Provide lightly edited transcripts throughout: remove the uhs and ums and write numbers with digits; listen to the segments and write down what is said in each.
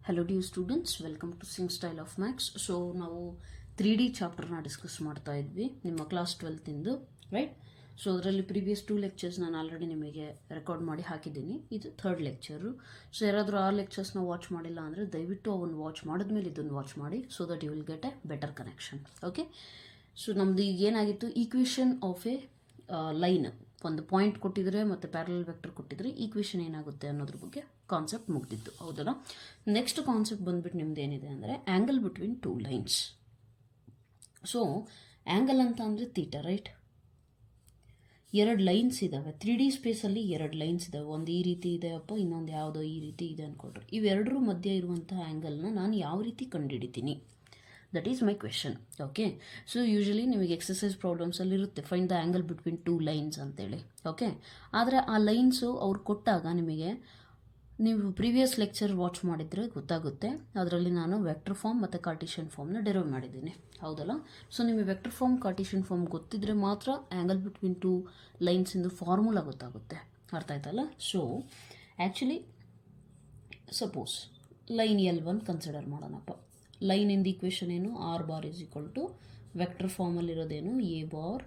Hello dear students, welcome to Sing Style of Max. So ನಾವು 3D ಚಾಪ್ಟರ್ನ discuss ಮಾಡ್ತಾ ಇದ್ವಿ ನಿಮ್ಮ ಕ್ಲಾಸ್ 12th ಇಂದು right. So ಅದರಲ್ಲಿ previous 2 lectures ನಾನು ಆಲ್ರೆಡಿ ನಿಮಗೆ ರೆಕಾರ್ಡ್ ಮಾಡಿ ಹಾಕಿದ್ದೀನಿ. ಇದು 3rd ಲೆಕ್ಚರು. ಸೊ ಯಾರಾದರೂ ಆ ಲೆಕ್ಚರ್ಸ್ನ ವಾಚ್ ಮಾಡಿಲ್ಲ ಅಂದರೆ ದಯವಿಟ್ಟು ಅವನ್ನ ವಾಚ್ ಮಾಡಿದ್ಮೇಲೆ ಇದನ್ನು ವಾಚ್ ಮಾಡಿ, so that you will get a better connection. Okay, so ನಮ್ಮದು ಈಗ ಏನಾಗಿತ್ತು, ಈಕ್ವೇಷನ್ ಆಫ್ ಎ ಲೈನ್, ಒಂದು ಪಾಯಿಂಟ್ ಕೊಟ್ಟಿದ್ರೆ ಮತ್ತು ಪ್ಯಾರಲಲ್ ವೆಕ್ಟರ್ ಕೊಟ್ಟಿದ್ರೆ ಈಕ್ವೇಷನ್ ಏನಾಗುತ್ತೆ ಅನ್ನೋದ್ರ ಬಗ್ಗೆ ಕಾನ್ಸೆಪ್ಟ್ ಮುಗ್ದಿತ್ತು, ಹೌದಲ್ಲ. ನೆಕ್ಸ್ಟ್ ಕಾನ್ಸೆಪ್ಟ್ ಬಂದ್ಬಿಟ್ಟು ನಿಮ್ದು ಏನಿದೆ ಅಂದರೆ angle between 2 lines. So angle ಅಂತ ಅಂದರೆ ತೀಟ, ರೈಟ್. 2 ಲೈನ್ಸ್ ಇದ್ದಾವೆ 3D ಸ್ಪೇಸಲ್ಲಿ, 2 ಲೈನ್ಸ್ ಇದ್ದಾವೆ. ಒಂದು ಈ ರೀತಿ ಇದೆ ಅಪ್ಪ, ಇನ್ನೊಂದು ಯಾವುದೋ ಈ ರೀತಿ ಇದೆ ಅಂದ್ಕೊಳ್ರಿ. ಇವೆರಡರ ಮಧ್ಯೆ ಇರುವಂಥ ಆ್ಯಂಗಲ್ನ ನಾನು ಯಾವ ರೀತಿ ಕಂಡುಹಿಡಿತೀನಿ, that is my question. Okay, so usually ನಿಮಗೆ ಎಕ್ಸಸೈಸ್ ಪ್ರಾಬ್ಲಮ್ಸಲ್ಲಿ ಇರುತ್ತೆ find the angle between 2 lines ಅಂತೇಳಿ. ಓಕೆ, ಆದರೆ ಆ ಲೈನ್ಸು ಅವ್ರು ಕೊಟ್ಟಾಗ ನಿಮಗೆ, ನೀವು ಪ್ರೀವಿಯಸ್ ಲೆಕ್ಚರ್ ವಾಚ್ ಮಾಡಿದರೆ ಗೊತ್ತಾಗುತ್ತೆ, ಅದರಲ್ಲಿ ನಾನು ವೆಕ್ಟರ್ ಫಾರ್ಮ್ ಮತ್ತು ಕಾರ್ಟಿಷಿಯನ್ ಫಾರ್ಮ್ನ ಡೆರೈವ್ ಮಾಡಿದ್ದೀನಿ, ಹೌದಲ್ಲ. ಸೊ ನಿಮಗೆ ವೆಕ್ಟರ್ ಫಾರ್ಮ್ ಕಾರ್ಟಿಷಿಯನ್ ಫಾರ್ಮ್ ಗೊತ್ತಿದ್ರೆ ಮಾತ್ರ ಆ್ಯಂಗಲ್ ಬಿಟ್ವೀನ್ 2 ಲೈನ್ಸಿಂದು ಫಾರ್ಮುಲಾ ಗೊತ್ತಾಗುತ್ತೆ, ಅರ್ಥ ಆಯ್ತಲ್ಲ. So actually suppose line L1 consider ಮಾಡೋಣಪ್ಪ. ಲೈನಿಂದ ಈಕ್ವೇಷನ್ ಏನು, R bar is equal to vector ಫಾರ್ಮಲ್ಲಿರೋದೇನು A bar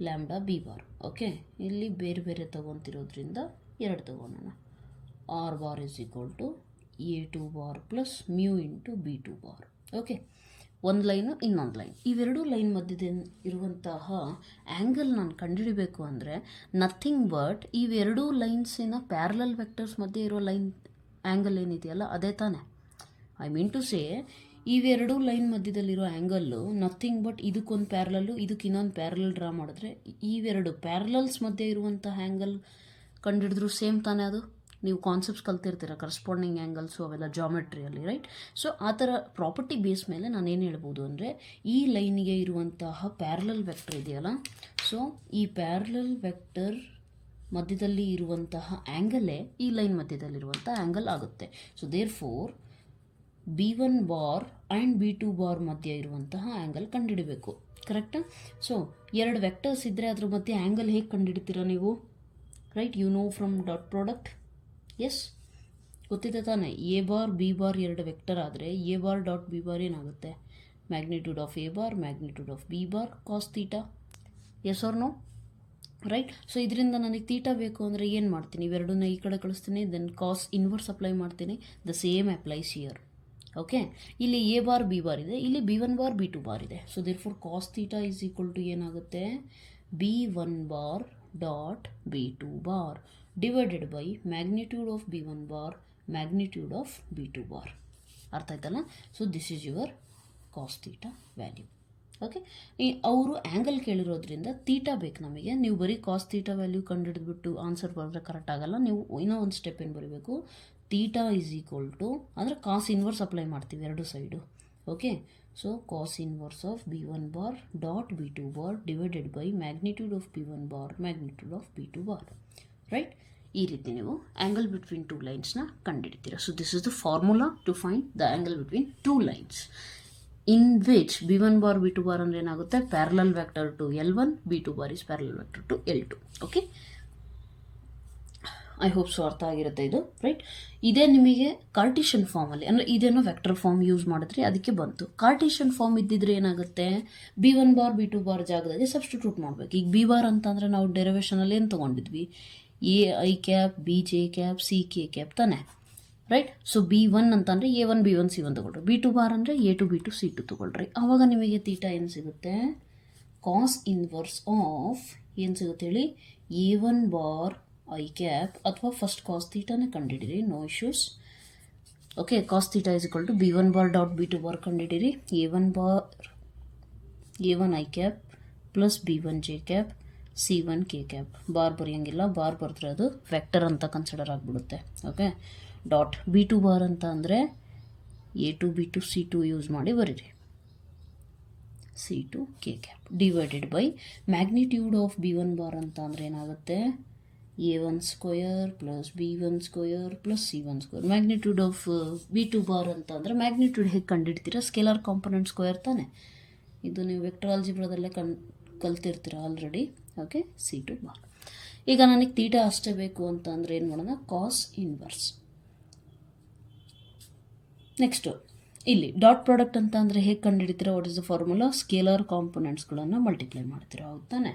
lambda B bar. Okay, ಇಲ್ಲಿ ಬೇರೆ ಬೇರೆ ತೊಗೊತಿರೋದ್ರಿಂದ 2 ತೊಗೊಳೋಣ. R bar is equal to A2 bar plus mu into B2 bar. Okay, ಒಂದು ಲೈನು ಇನ್ನೊಂದು ಲೈನ್, ಇವೆರಡೂ ಲೈನ್ ಮಧ್ಯದ ಇರುವಂತಹ ಆ್ಯಂಗಲ್ ನಾನು ಕಂಡುಹಿಡಬೇಕು ಅಂದರೆ ನಥಿಂಗ್ ಬಟ್ ಇವೆರಡೂ ಲೈನ್ಸಿನ ಪ್ಯಾರಲಲ್ ವೆಕ್ಟರ್ಸ್ ಮಧ್ಯೆ ಇರೋ ಲೈನ್ ಆ್ಯಂಗಲ್ ಏನಿದೆಯಲ್ಲ ಅದೇ ತಾನೇ. ಐ ಮೀನ್ ಟು ಸೇ, ಇವೆರಡೂ ಲೈನ್ ಮಧ್ಯದಲ್ಲಿರೋ ಆ್ಯಂಗಲ್ಲು ನಥಿಂಗ್ ಬಟ್ ಇದಕ್ಕೊಂದು ಪ್ಯಾರಲಲ್ಲು ಇದಕ್ಕೆ ಇನ್ನೊಂದು ಪ್ಯಾರಲಲ್ ಡ್ರಾ ಮಾಡಿದ್ರೆ ಇವೆರಡು ಪ್ಯಾರಲಲ್ಸ್ ಮಧ್ಯೆ ಇರುವಂಥ ಆ್ಯಂಗಲ್ ಕಂಡುಹಿಡಿದ್ರು ಸೇಮ್ ತಾನೇ. ಅದು ನೀವು ಕಾನ್ಸೆಪ್ಟ್ಸ್ ಕಲ್ತಿರ್ತೀರ, ಕರೆಸ್ಪಾಂಡಿಂಗ್ ಆ್ಯಂಗಲ್ಸು ಅವೆಲ್ಲ ಜಾಮೆಟ್ರಿಯಲ್ಲಿ, ರೈಟ್. ಸೊ ಆ ಥರ ಪ್ರಾಪರ್ಟಿ ಬೇಸ್ ಮೇಲೆ ನಾನೇನು ಹೇಳ್ಬೋದು ಅಂದರೆ, ಈ ಲೈನಿಗೆ ಇರುವಂತಹ ಪ್ಯಾರಲಲ್ ವೆಕ್ಟರ್ ಇದೆಯಲ್ಲ, ಸೊ ಈ ಪ್ಯಾರಲಲ್ ವೆಕ್ಟರ್ ಮಧ್ಯದಲ್ಲಿ ಇರುವಂತಹ ಆ್ಯಂಗಲೇ ಈ ಲೈನ್ ಮಧ್ಯದಲ್ಲಿರುವಂಥ ಆ್ಯಂಗಲ್ ಆಗುತ್ತೆ. So therefore B1 bar and B2 bar ಮಧ್ಯೆ ಇರುವಂತಹ ಆ್ಯಂಗಲ್ ಕಂಡುಹಿಡಬೇಕು, ಕರೆಕ್ಟಾ. ಸೊ 2 ವೆಕ್ಟರ್ಸ್ ಇದ್ದರೆ ಅದ್ರ ಮಧ್ಯೆ ಆ್ಯಂಗಲ್ ಹೇಗೆ ಕಂಡುಹಿಡ್ತೀರಾ ನೀವು, right. You know from dot product, yes ಗೊತ್ತಿದೆ ತಾನೆ. A bar B bar 2 vector ಆದರೆ A bar dot B bar ಏನಾಗುತ್ತೆ, magnitude of A bar magnitude of B bar cos theta, yes or no, right. So ಇದರಿಂದ ನನಗೆ theta ಬೇಕು ಅಂದರೆ ಏನು ಮಾಡ್ತೀನಿ, ಇವೆರಡನ್ನ ಈ ಕಡೆ ಕಳಿಸ್ತೀನಿ, ದೆನ್ ಕಾಸ್ ಇನ್ವರ್ಸ್ ಅಪ್ಲೈ ಮಾಡ್ತೀನಿ. The same applies here. Okay, ಇಲ್ಲಿ ಎ ಬಾರ್ ಬಿ ಬಾರ್ ಇದೆ, ಇಲ್ಲಿ B1 ಬಾರ್ B2 ಬಾರ್ ಇದೆ. So therefore cos theta is equal to ಏನಾಗುತ್ತೆ, B1 bar dot B2 bar divided by magnitude of B1 bar magnitude of B2 bar. ಅರ್ಥ ಆಯ್ತಲ್ಲ. So this is your cos theta value. Okay, ಅವರು angle ಕೇಳಿರೋದ್ರಿಂದ theta ಬೇಕು ನಮಗೆ. ನೀವು ಬರೀ cos theta value ಕಂಡುಹಿಡಿದ್ಬಿಟ್ಟು answer ಬರೆದ್ರೆ ಕರೆಕ್ಟ್ ಆಗಲ್ಲ. ನೀವು ಇನ್ನೂ ಒಂದು ಸ್ಟೆಪ್ ಏನು ಬರೀಬೇಕು, ತೀಟಾ ಈಸ್ ಈಕ್ವಲ್ ಟು ಅಂದರೆ ಕಾಸ್ ಇನ್ವರ್ಸ್ ಅಪ್ಲೈ ಮಾಡ್ತೀವಿ 2 side. Okay, so cos inverse of B1 bar dot B2 bar divided by magnitude of B1 bar magnitude of B2 bar, right. ಈ ರೀತಿ ನೀವು ಆ್ಯಂಗಲ್ ಬಿಟ್ವೀನ್ 2 ಲೈನ್ಸ್ನ ಕಂಡುಹಿಡ್ತೀರಾ. So this is the formula to find the angle between 2 lines in which B1 bar B2 bar ಅಂದರೆ ಏನಾಗುತ್ತೆ, parallel vector to L1, B2 bar is parallel vector to L2. Okay, I hope so ಅರ್ಥ ಆಗಿರುತ್ತೆ ಇದು, right. ಇದೇ ನಿಮಗೆ Cartesian ಫಾರ್ಮಲ್ಲಿ ಅಂದರೆ ಇದೇನೋ ವೆಕ್ಟರ್ ಫಾರ್ಮ್ ಯೂಸ್ ಮಾಡಿದ್ರೆ ಅದಕ್ಕೆ ಬಂತು. ಕಾರ್ಟಿಷಿಯನ್ ಫಾರ್ಮ್ ಇದ್ದಿದ್ರೆ ಏನಾಗುತ್ತೆ, B1 ಬಾರ್ B2 ಬಾರ್ ಜಾಗದಲ್ಲಿ ಸಬ್ಸ್ಟಿಟ್ಯೂಟ್ ಮಾಡಬೇಕು. ಈಗ ಬಿ ಬಾರ್ ಅಂತಂದರೆ ನಾವು ಡೆರಿವೇಷನಲ್ಲಿ ಏನು ತೊಗೊಂಡಿದ್ವಿ, AI cap BJ cap CK cap ತಾನೆ, ರೈಟ್. ಸೊ B1 ಅಂತಂದರೆ A1 B1 C1 ತೊಗೊಳ್ರಿ, B2 ಬಾರ್ ಅಂದರೆ A2 B2 C2 ತೊಗೊಳ್ರಿ. ಆವಾಗ ನಿಮಗೆ ತೀಟಾ ಏನು ಸಿಗುತ್ತೆ, ಕಾಸ್ ಇನ್ವರ್ಸ್ ಆಫ್ ಏನು ಸಿಗುತ್ತೆ ಹೇಳಿ, A1 ಬಾರ್ ಐ ಕ್ಯಾಪ್, ಅಥವಾ ಫಸ್ಟ್ ಕಾಸ್ ತೀಟಾನೇ ಕಂಡುಹಿಡಿರಿ, no issues. Okay, cos theta is equal to B1 bar dot B2 bar ಕಂಡುಹಿಡಿರಿ. A1 bar A1 I cap plus B1 J cap C1 K cap. Bar ಬರೆಯೋಂಗಿಲ್ಲ, bar ಬರೆದ್ರೆ ಅದು vector ಅಂತ consider ಆಗಿಬಿಡುತ್ತೆ. Okay, dot B2 bar ಅಂತ ಅಂದರೆ A2 B2 C2 use ಮಾಡಿ ಬರೀರಿ, C2 K cap divided by magnitude of B1 bar ಅಂತ ಅಂದರೆ ಏನಾಗುತ್ತೆ, A1 square plus B1 square plus C1 square. Magnitude of B2 bar ಅಂತ ಅಂದರೆ ಮ್ಯಾಗ್ನಿಟ್ಯೂಡ್ ಹೇಗೆ ಕಂಡುಹಿಡ್ತೀರಾ, ಸ್ಕೇಲಾರ್ ಕಾಂಪೊನೆಂಟ್ ಸ್ಕ್ವಯರ್ ತಾನೆ. ಇದು ನೀವು ವೆಕ್ಟರ್ ಆಲ್ಜಿಬ್ರಾದಲ್ಲೇ ಕಲ್ತಿರ್ತೀರ ಆಲ್ರೆಡಿ. Okay, C2 bar. ಈಗ ನನಗೆ ತೀಟಾ ಅಷ್ಟೇ ಬೇಕು ಅಂತ ಅಂದರೆ ಏನು ಮಾಡೋಣ, ಕಾಸ್ ಇನ್ವರ್ಸ್ ನೆಕ್ಸ್ಟು ಇಲ್ಲಿ ಡಾಟ್ ಪ್ರಾಡಕ್ಟ್ ಅಂತ ಅಂದರೆ ಹೇಗೆ ಕಂಡುಹಿಡಿತೀರಾ? What is the formula? Scalar ಕಾಂಪೊನೆಂಟ್ಸ್ಗಳನ್ನು ಮಲ್ಟಿಪ್ಲೈ ಮಾಡ್ತೀರಾ, ಹೌದು ತಾನೆ?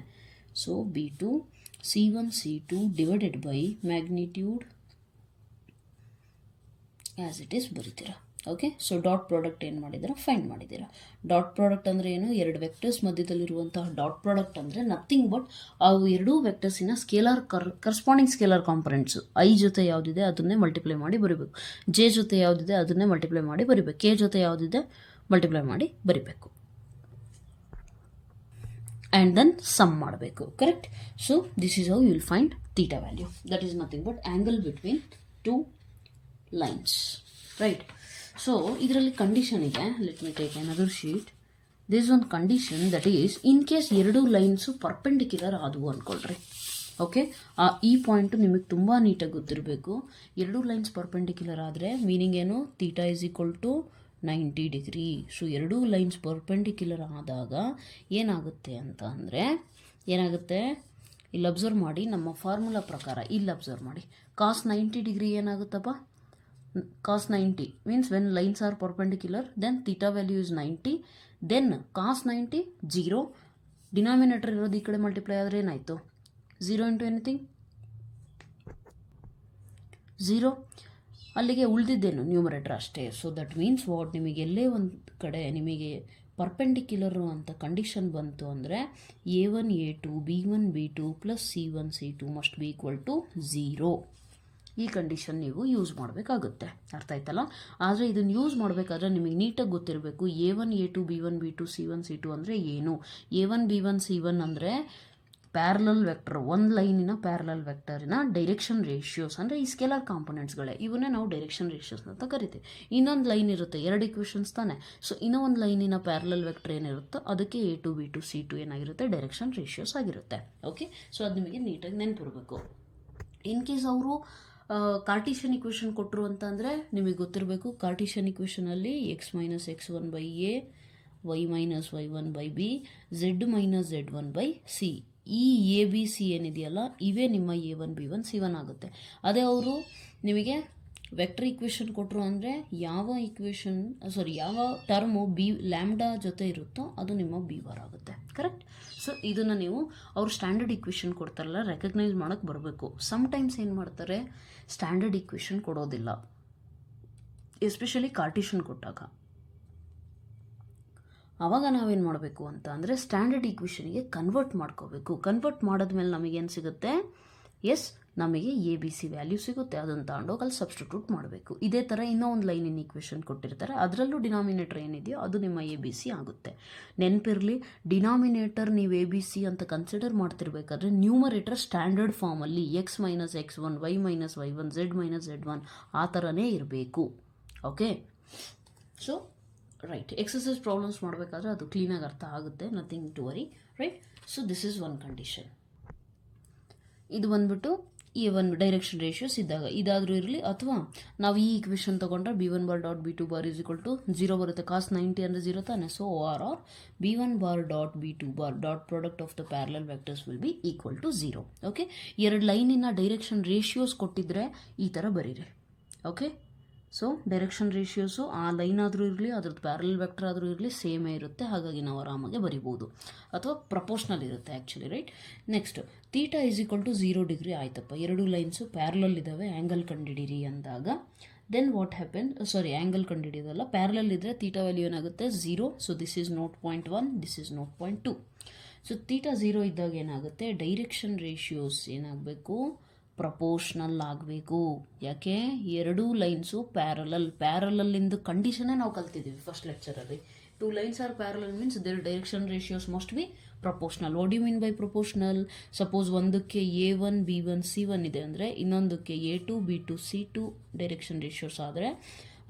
So B2 C1 C2 divided by magnitude as it is ಬರೀತೀರಾ. ಓಕೆ, ಸೊ ಡಾಟ್ ಪ್ರಾಡಕ್ಟ್ ಏನು ಮಾಡಿದ್ದೀರಾ? ಫೈಂಡ್ ಮಾಡಿದ್ದೀರಾ. ಡಾಟ್ ಪ್ರಾಡಕ್ಟ್ ಅಂದರೆ ಏನು? ಎರಡು ವೆಕ್ಟರ್ಸ್ ಮಧ್ಯದಲ್ಲಿರುವಂತಹ ಡಾಟ್ ಪ್ರಾಡಕ್ಟ್ ಅಂದರೆ ನಥಿಂಗ್ ಬಟ್ ಅವು ಎರಡೂ ವೆಕ್ಟರ್ಸಿನ scalar corresponding scalar components. I ಜೊತೆ ಯಾವುದಿದೆ ಅದನ್ನೇ ಮಲ್ಟಿಪ್ಲೈ ಮಾಡಿ ಬರೀಬೇಕು, ಜೆ ಜೊತೆ ಯಾವುದಿದೆ ಅದನ್ನೇ ಮಲ್ಟಿಪ್ಲೈ ಮಾಡಿ ಬರೀಬೇಕು, ಕೆ ಜೊತೆ ಯಾವುದಿದೆ ಮಲ್ಟಿಪ್ಲೈ ಮಾಡಿ ಬರೀಬೇಕು, ಆ್ಯಂಡ್ ದೆನ್ ಸಮ್ ಮಾಡಬೇಕು. Correct? So this is how you will find theta value. That is nothing but angle between two lines, right? So ಇದರಲ್ಲಿ ಕಂಡೀಷನ್ ಇದೆ. Let me take another sheet. This is ಒಂದು condition that is in case ಎರಡೂ lines perpendicular ಆದವು ಅಂದ್ಕೊಳ್ರಿ. Okay, ಈ point ನಿಮಗೆ ತುಂಬ ನೀಟಾಗಿ ಗೊತ್ತಿರಬೇಕು. ಎರಡೂ ಲೈನ್ಸ್ ಪರ್ಪೆಂಡಿಕ್ಯುಲರ್ ಆದರೆ ಮೀನಿಂಗ್ ಏನು? Theta is equal to 90 degree. So ಎರಡೂ ಲೈನ್ಸ್ ಪರ್ಪೆಂಡಿಕ್ಯುಲರ್ ಆದಾಗ ಏನಾಗುತ್ತೆ ಅಂತ ಅಂದರೆ ಏನಾಗುತ್ತೆ? ಇಲ್ಲಿ ಅಬ್ಸರ್ವ್ ಮಾಡಿ, ನಮ್ಮ ಫಾರ್ಮುಲಾ ಪ್ರಕಾರ ಇಲ್ಲಿ ಅಬ್ಸರ್ವ್ ಮಾಡಿ. ಕಾಸ್ 90 degree ಏನಾಗುತ್ತಪ್ಪ? cos 90 means when lines are perpendicular then theta value is 90, then cos 90 0, denominator ಇರೋದು ಈ ಕಡೆ ಮಲ್ಟಿಪ್ಲೈ ಆದರೆ ಏನಾಯಿತು? 0 ಇಂಟು ಎನಿಥಿಂಗ್ 0, ಅಲ್ಲಿಗೆ ಉಳಿದಿದ್ದೇನು? ನ್ಯೂಮರೇಟರ್ ಅಷ್ಟೇ. ಸೊ ದಟ್ ಮೀನ್ಸ್ ವಾಟ್, ನಿಮಗೆ ಎಲ್ಲೇ ಒಂದು ಕಡೆ ನಿಮಗೆ ಪರ್ಪೆಂಡಿಕ್ಯುಲರು ಅಂತ ಕಂಡೀಷನ್ ಬಂತು ಅಂದರೆ A1 A2 B1 B2 plus C1 C2 must be equal to 0. ಈ ಕಂಡೀಷನ್ ನೀವು ಯೂಸ್ ಮಾಡಬೇಕಾಗುತ್ತೆ. ಅರ್ಥ ಆಯ್ತಲ್ಲ? ಆದರೆ ಇದನ್ನು ಯೂಸ್ ಮಾಡಬೇಕಾದ್ರೆ ನಿಮಗೆ ನೀಟಾಗಿ ಗೊತ್ತಿರಬೇಕು A1 A2 B1 B2 C1 C2 ಅಂದರೆ ಏನು. A1 B1 C1 ಅಂದರೆ ಪ್ಯಾರಲಲ್ ವೆಕ್ಟರ್, ಒಂದು ಲೈನಿನ ಪ್ಯಾರಲಲ್ ವೆಕ್ಟರಿನ ಡೈರೆಕ್ಷನ್ ರೇಷಿಯೋಸ್ ಅಂದರೆ ಈ ಸ್ಕೇಲಾರ್ ಕಾಂಪೊನೆಂಟ್ಸ್ಗಳೇ, ಇವನ್ನೇ ನಾವು ಡೈರೆಕ್ಷನ್ ರೇಷಿಯೋಸ್ ಅಂತ ಕರಿತೀವಿ. ಇನ್ನೊಂದು ಲೈನ್ ಇರುತ್ತೆ, ಎರಡು ಇಕ್ವೇಷನ್ಸ್ ತಾನೆ. ಸೊ ಇನ್ನೂ ಒಂದು ಲೈನಿನ ಪ್ಯಾರಲಲ್ ವೆಕ್ಟರ್ ಏನಿರುತ್ತೋ ಅದಕ್ಕೆ A2 B2 C2 ಏನಾಗಿರುತ್ತೆ? ಡೈರೆಕ್ಷನ್ ರೇಷಿಯೋಸ್ ಆಗಿರುತ್ತೆ. ಓಕೆ, ಸೊ ಅದು ನಿಮಗೆ ನೀಟಾಗಿ ನೆನಪಿರಬೇಕು. ಇನ್ ಕೇಸ್ ಅವರು ಕಾರ್ಟಿಷಿಯನ್ ಇಕ್ವೇಷನ್ ಕೊಟ್ಟರು ಅಂತ ಅಂದರೆ ನಿಮಗೆ ಗೊತ್ತಿರಬೇಕು, ಕಾರ್ಟಿಷಿಯನ್ ಇಕ್ವೇಷನಲ್ಲಿ x minus x1 by A, y minus y1 by B, z minus z1 by C, ಈ ಎ ಬಿ ಸಿ ಏನಿದೆಯಲ್ಲ ಇವೇ ನಿಮ್ಮ A1 B1 C1 ಆಗುತ್ತೆ. ಅದೇ ಅವರು ನಿಮಗೆ ವೆಕ್ಟರ್ ಇಕ್ವೇಷನ್ ಕೊಟ್ಟರು ಅಂದರೆ ಯಾವ ಟರ್ಮು ಲ್ಯಾಂಬ್ಡಾ ಜೊತೆ ಇರುತ್ತೋ ಅದು ನಿಮ್ಮ ಬಿ ಬಾರ್ ಆಗುತ್ತೆ. ಕರೆಕ್ಟ್? ಸೊ ಇದನ್ನು ನೀವು ಅವ್ರು ಸ್ಟ್ಯಾಂಡರ್ಡ್ ಇಕ್ವೇಷನ್ ಕೊಡ್ತಾರಲ್ಲ ರೆಕಗ್ನೈಸ್ ಮಾಡೋಕ್ಕೆ ಬರಬೇಕು. ಸಮ್ಟೈಮ್ಸ್ ಏನು ಮಾಡ್ತಾರೆ, ಸ್ಟ್ಯಾಂಡರ್ಡ್ ಇಕ್ವೇಷನ್ ಕೊಡೋದಿಲ್ಲ, ಎಸ್ಪೆಷಲಿ ಕಾರ್ಟಿಷನ್ ಕೊಟ್ಟಾಗ. ಆವಾಗ ನಾವೇನು ಮಾಡಬೇಕು ಅಂತ ಅಂದರೆ ಸ್ಟ್ಯಾಂಡರ್ಡ್ ಈಕ್ವೇಷನ್ಗೆ ಕನ್ವರ್ಟ್ ಮಾಡ್ಕೋಬೇಕು. ಕನ್ವರ್ಟ್ ಮಾಡಿದ್ಮೇಲೆ ನಮಗೇನು ಸಿಗುತ್ತೆ? ನಮಗೆ ಎ ಬಿ ಸಿ ವ್ಯಾಲ್ಯೂ ಸಿಗುತ್ತೆ. ಅದನ್ನು ತಗೊಂಡೋಗಿ ಅಲ್ಲಿ ಸಬ್ಸ್ಟಿಟ್ಯೂಟ್ ಮಾಡಬೇಕು. ಇದೇ ಥರ ಇನ್ನೂ ಒಂದು ಲೈನಿನ ಈಕ್ವೇಷನ್ ಕೊಟ್ಟಿರ್ತಾರೆ, ಅದರಲ್ಲೂ ಡಿನಾಮಿನೇಟರ್ ಏನಿದೆಯೋ ಅದು ನಿಮ್ಮ ಎ ಬಿ ಸಿ ಆಗುತ್ತೆ. ನೆನಪಿರಲಿ, ಡಿನಾಮಿನೇಟರ್ ನೀವು ಎ ಬಿ ಸಿ ಅಂತ ಕನ್ಸಿಡರ್ ಮಾಡ್ತಿರ್ಬೇಕಾದ್ರೆ ನ್ಯೂಮರೇಟರ್ ಸ್ಟ್ಯಾಂಡರ್ಡ್ ಫಾರ್ಮಲ್ಲಿ x minus x1 y minus y1 z minus z1 ಆ ಥರನೇ ಇರಬೇಕು. Okay, so right, exercise problems ಮಾಡಬೇಕಾದ್ರೆ ಅದು ಕ್ಲೀನಾಗಿ ಅರ್ಥ ಆಗುತ್ತೆ, nothing to worry, right? So this is one condition. ಇದು ಬಂದ್ಬಿಟ್ಟು ಈ ಒಂದು ಡೈರೆಕ್ಷನ್ ರೇಷಿಯೋಸ್ ಇದ್ದಾಗ ಇದಾದರೂ ಇರಲಿ, ಅಥವಾ ನಾವು ಈ ಇಕ್ವೇಷನ್ ತೊಗೊಂಡ್ರೆ B1 bar dot B2 bar is equal to 0 ಬರುತ್ತೆ. ಕಾಸ್ 90 ಅಂದರೆ 0 ತಾನೆ. So or B1 bar dot B2 bar dot product of the parallel vectors will be equal to 0. Okay, ಎರಡು ಲೈನಿನ ಡೈರೆಕ್ಷನ್ ರೇಷಿಯೋಸ್ ಕೊಟ್ಟಿದ್ರೆ ಈ ಥರ ಬರೀರಿ. ಓಕೆ, ಸೊ ಡೈರೆಕ್ಷನ್ ರೇಷಿಯೋಸು ಆ ಲೈನ್ ಆದರೂ ಇರಲಿ ಅದ್ರದ್ದು ಪ್ಯಾರಲಲ್ ವೆಕ್ಟರ್ ಆದರೂ ಇರಲಿ ಸೇಮೇ ಇರುತ್ತೆ, ಹಾಗಾಗಿ ನಾವು ಆರಾಮಾಗಿ ಬರಿಬೋದು, ಅಥವಾ ಪ್ರಪೋರ್ಷನಲ್ ಇರುತ್ತೆ actually, right? Next, theta is equal to 0 degree ಆಯ್ತಪ್ಪ, ಎರಡು ಲೈನ್ಸು ಪ್ಯಾರಲಲ್ ಇದ್ದಾವೆ, ಆ್ಯಂಗಲ್ ಕಂಡುಹಿಡೀರಿ ಅಂದಾಗ ದೆನ್ ವಾಟ್ ಹ್ಯಾಪನ್, ಆ್ಯಂಗಲ್ ಕಂಡುಹಿಡಿಯೋದಲ್ಲ, ಪ್ಯಾರಲಲ್ ಇದ್ದರೆ ಥೀಟಾ ವ್ಯಾಲ್ಯೂ ಏನಾಗುತ್ತೆ? 0. So this is 0.1, this is 0.2. So theta 0 ಇದ್ದಾಗ ಏನಾಗುತ್ತೆ? ಡೈರೆಕ್ಷನ್ ರೇಷಿಯೋಸ್ ಏನಾಗಬೇಕು? ಪ್ರಪೋರ್ಷನಲ್ ಆಗಬೇಕು. ಯಾಕೆ? ಎರಡೂ ಲೈನ್ಸು ಪ್ಯಾರಲಲ್ಲಿಂದು ಕಂಡೀಷನ್ನೇ ನಾವು ಕಲ್ತಿದ್ದೀವಿ first ಲೆಕ್ಚರಲ್ಲಿ. 2 lines are parallel means their direction ratios must be proportional. What do you mean by proportional? Suppose ಒಂದಕ್ಕೆ A1 B1 C1 ಇದೆ ಅಂದರೆ ಇನ್ನೊಂದಕ್ಕೆ A2 B2 C2 direction ratios ಆದರೆ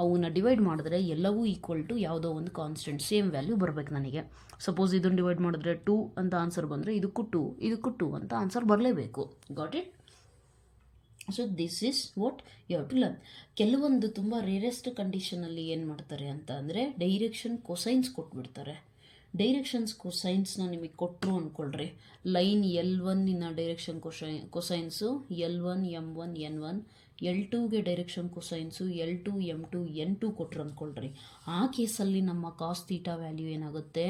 ಅವನ್ನ ಡಿವೈಡ್ ಮಾಡಿದ್ರೆ ಎಲ್ಲವೂ ಈಕ್ವಲ್ ಟು ಯಾವುದೋ ಒಂದು ಕಾನ್ಸ್ಟೆಂಟ್ ಸೇಮ್ ವ್ಯಾಲ್ಯೂ ಬರಬೇಕು ನನಗೆ. ಸಪೋಸ್ ಇದನ್ನು ಡಿವೈಡ್ ಮಾಡಿದ್ರೆ 2 ಅಂತ ಆನ್ಸರ್ ಬಂದರೆ ಇದಕ್ಕೂ 2 ಅಂತ ಆನ್ಸರ್ ಬರಲೇಬೇಕು. Got it? So this is what you have to learn. ಕೆಲವೊಂದು ತುಂಬ ರೇರೆಸ್ಟ್ ಕಂಡೀಷನಲ್ಲಿ ಏನು ಮಾಡ್ತಾರೆ ಅಂತ ಅಂದರೆ ಡೈರೆಕ್ಷನ್ ಕೊಸೈನ್ಸ್ ಕೊಟ್ಬಿಡ್ತಾರೆ. ಡೈರೆಕ್ಷನ್ಸ್ ಕೊಸೈನ್ಸ್ನ ನಿಮಗೆ ಕೊಟ್ಟರು ಅಂದ್ಕೊಳ್ರಿ, line L1 direction cosines L1 M1 N1 L2ಗೆ direction cosines L2 M2 N2 ಕೊಟ್ಟರು ಅಂದ್ಕೊಳ್ರಿ. ಆ ಕೇಸಲ್ಲಿ ನಮ್ಮ ಕಾಸ್ ಥೀಟಾ ವ್ಯಾಲ್ಯೂ ಏನಾಗುತ್ತೆ,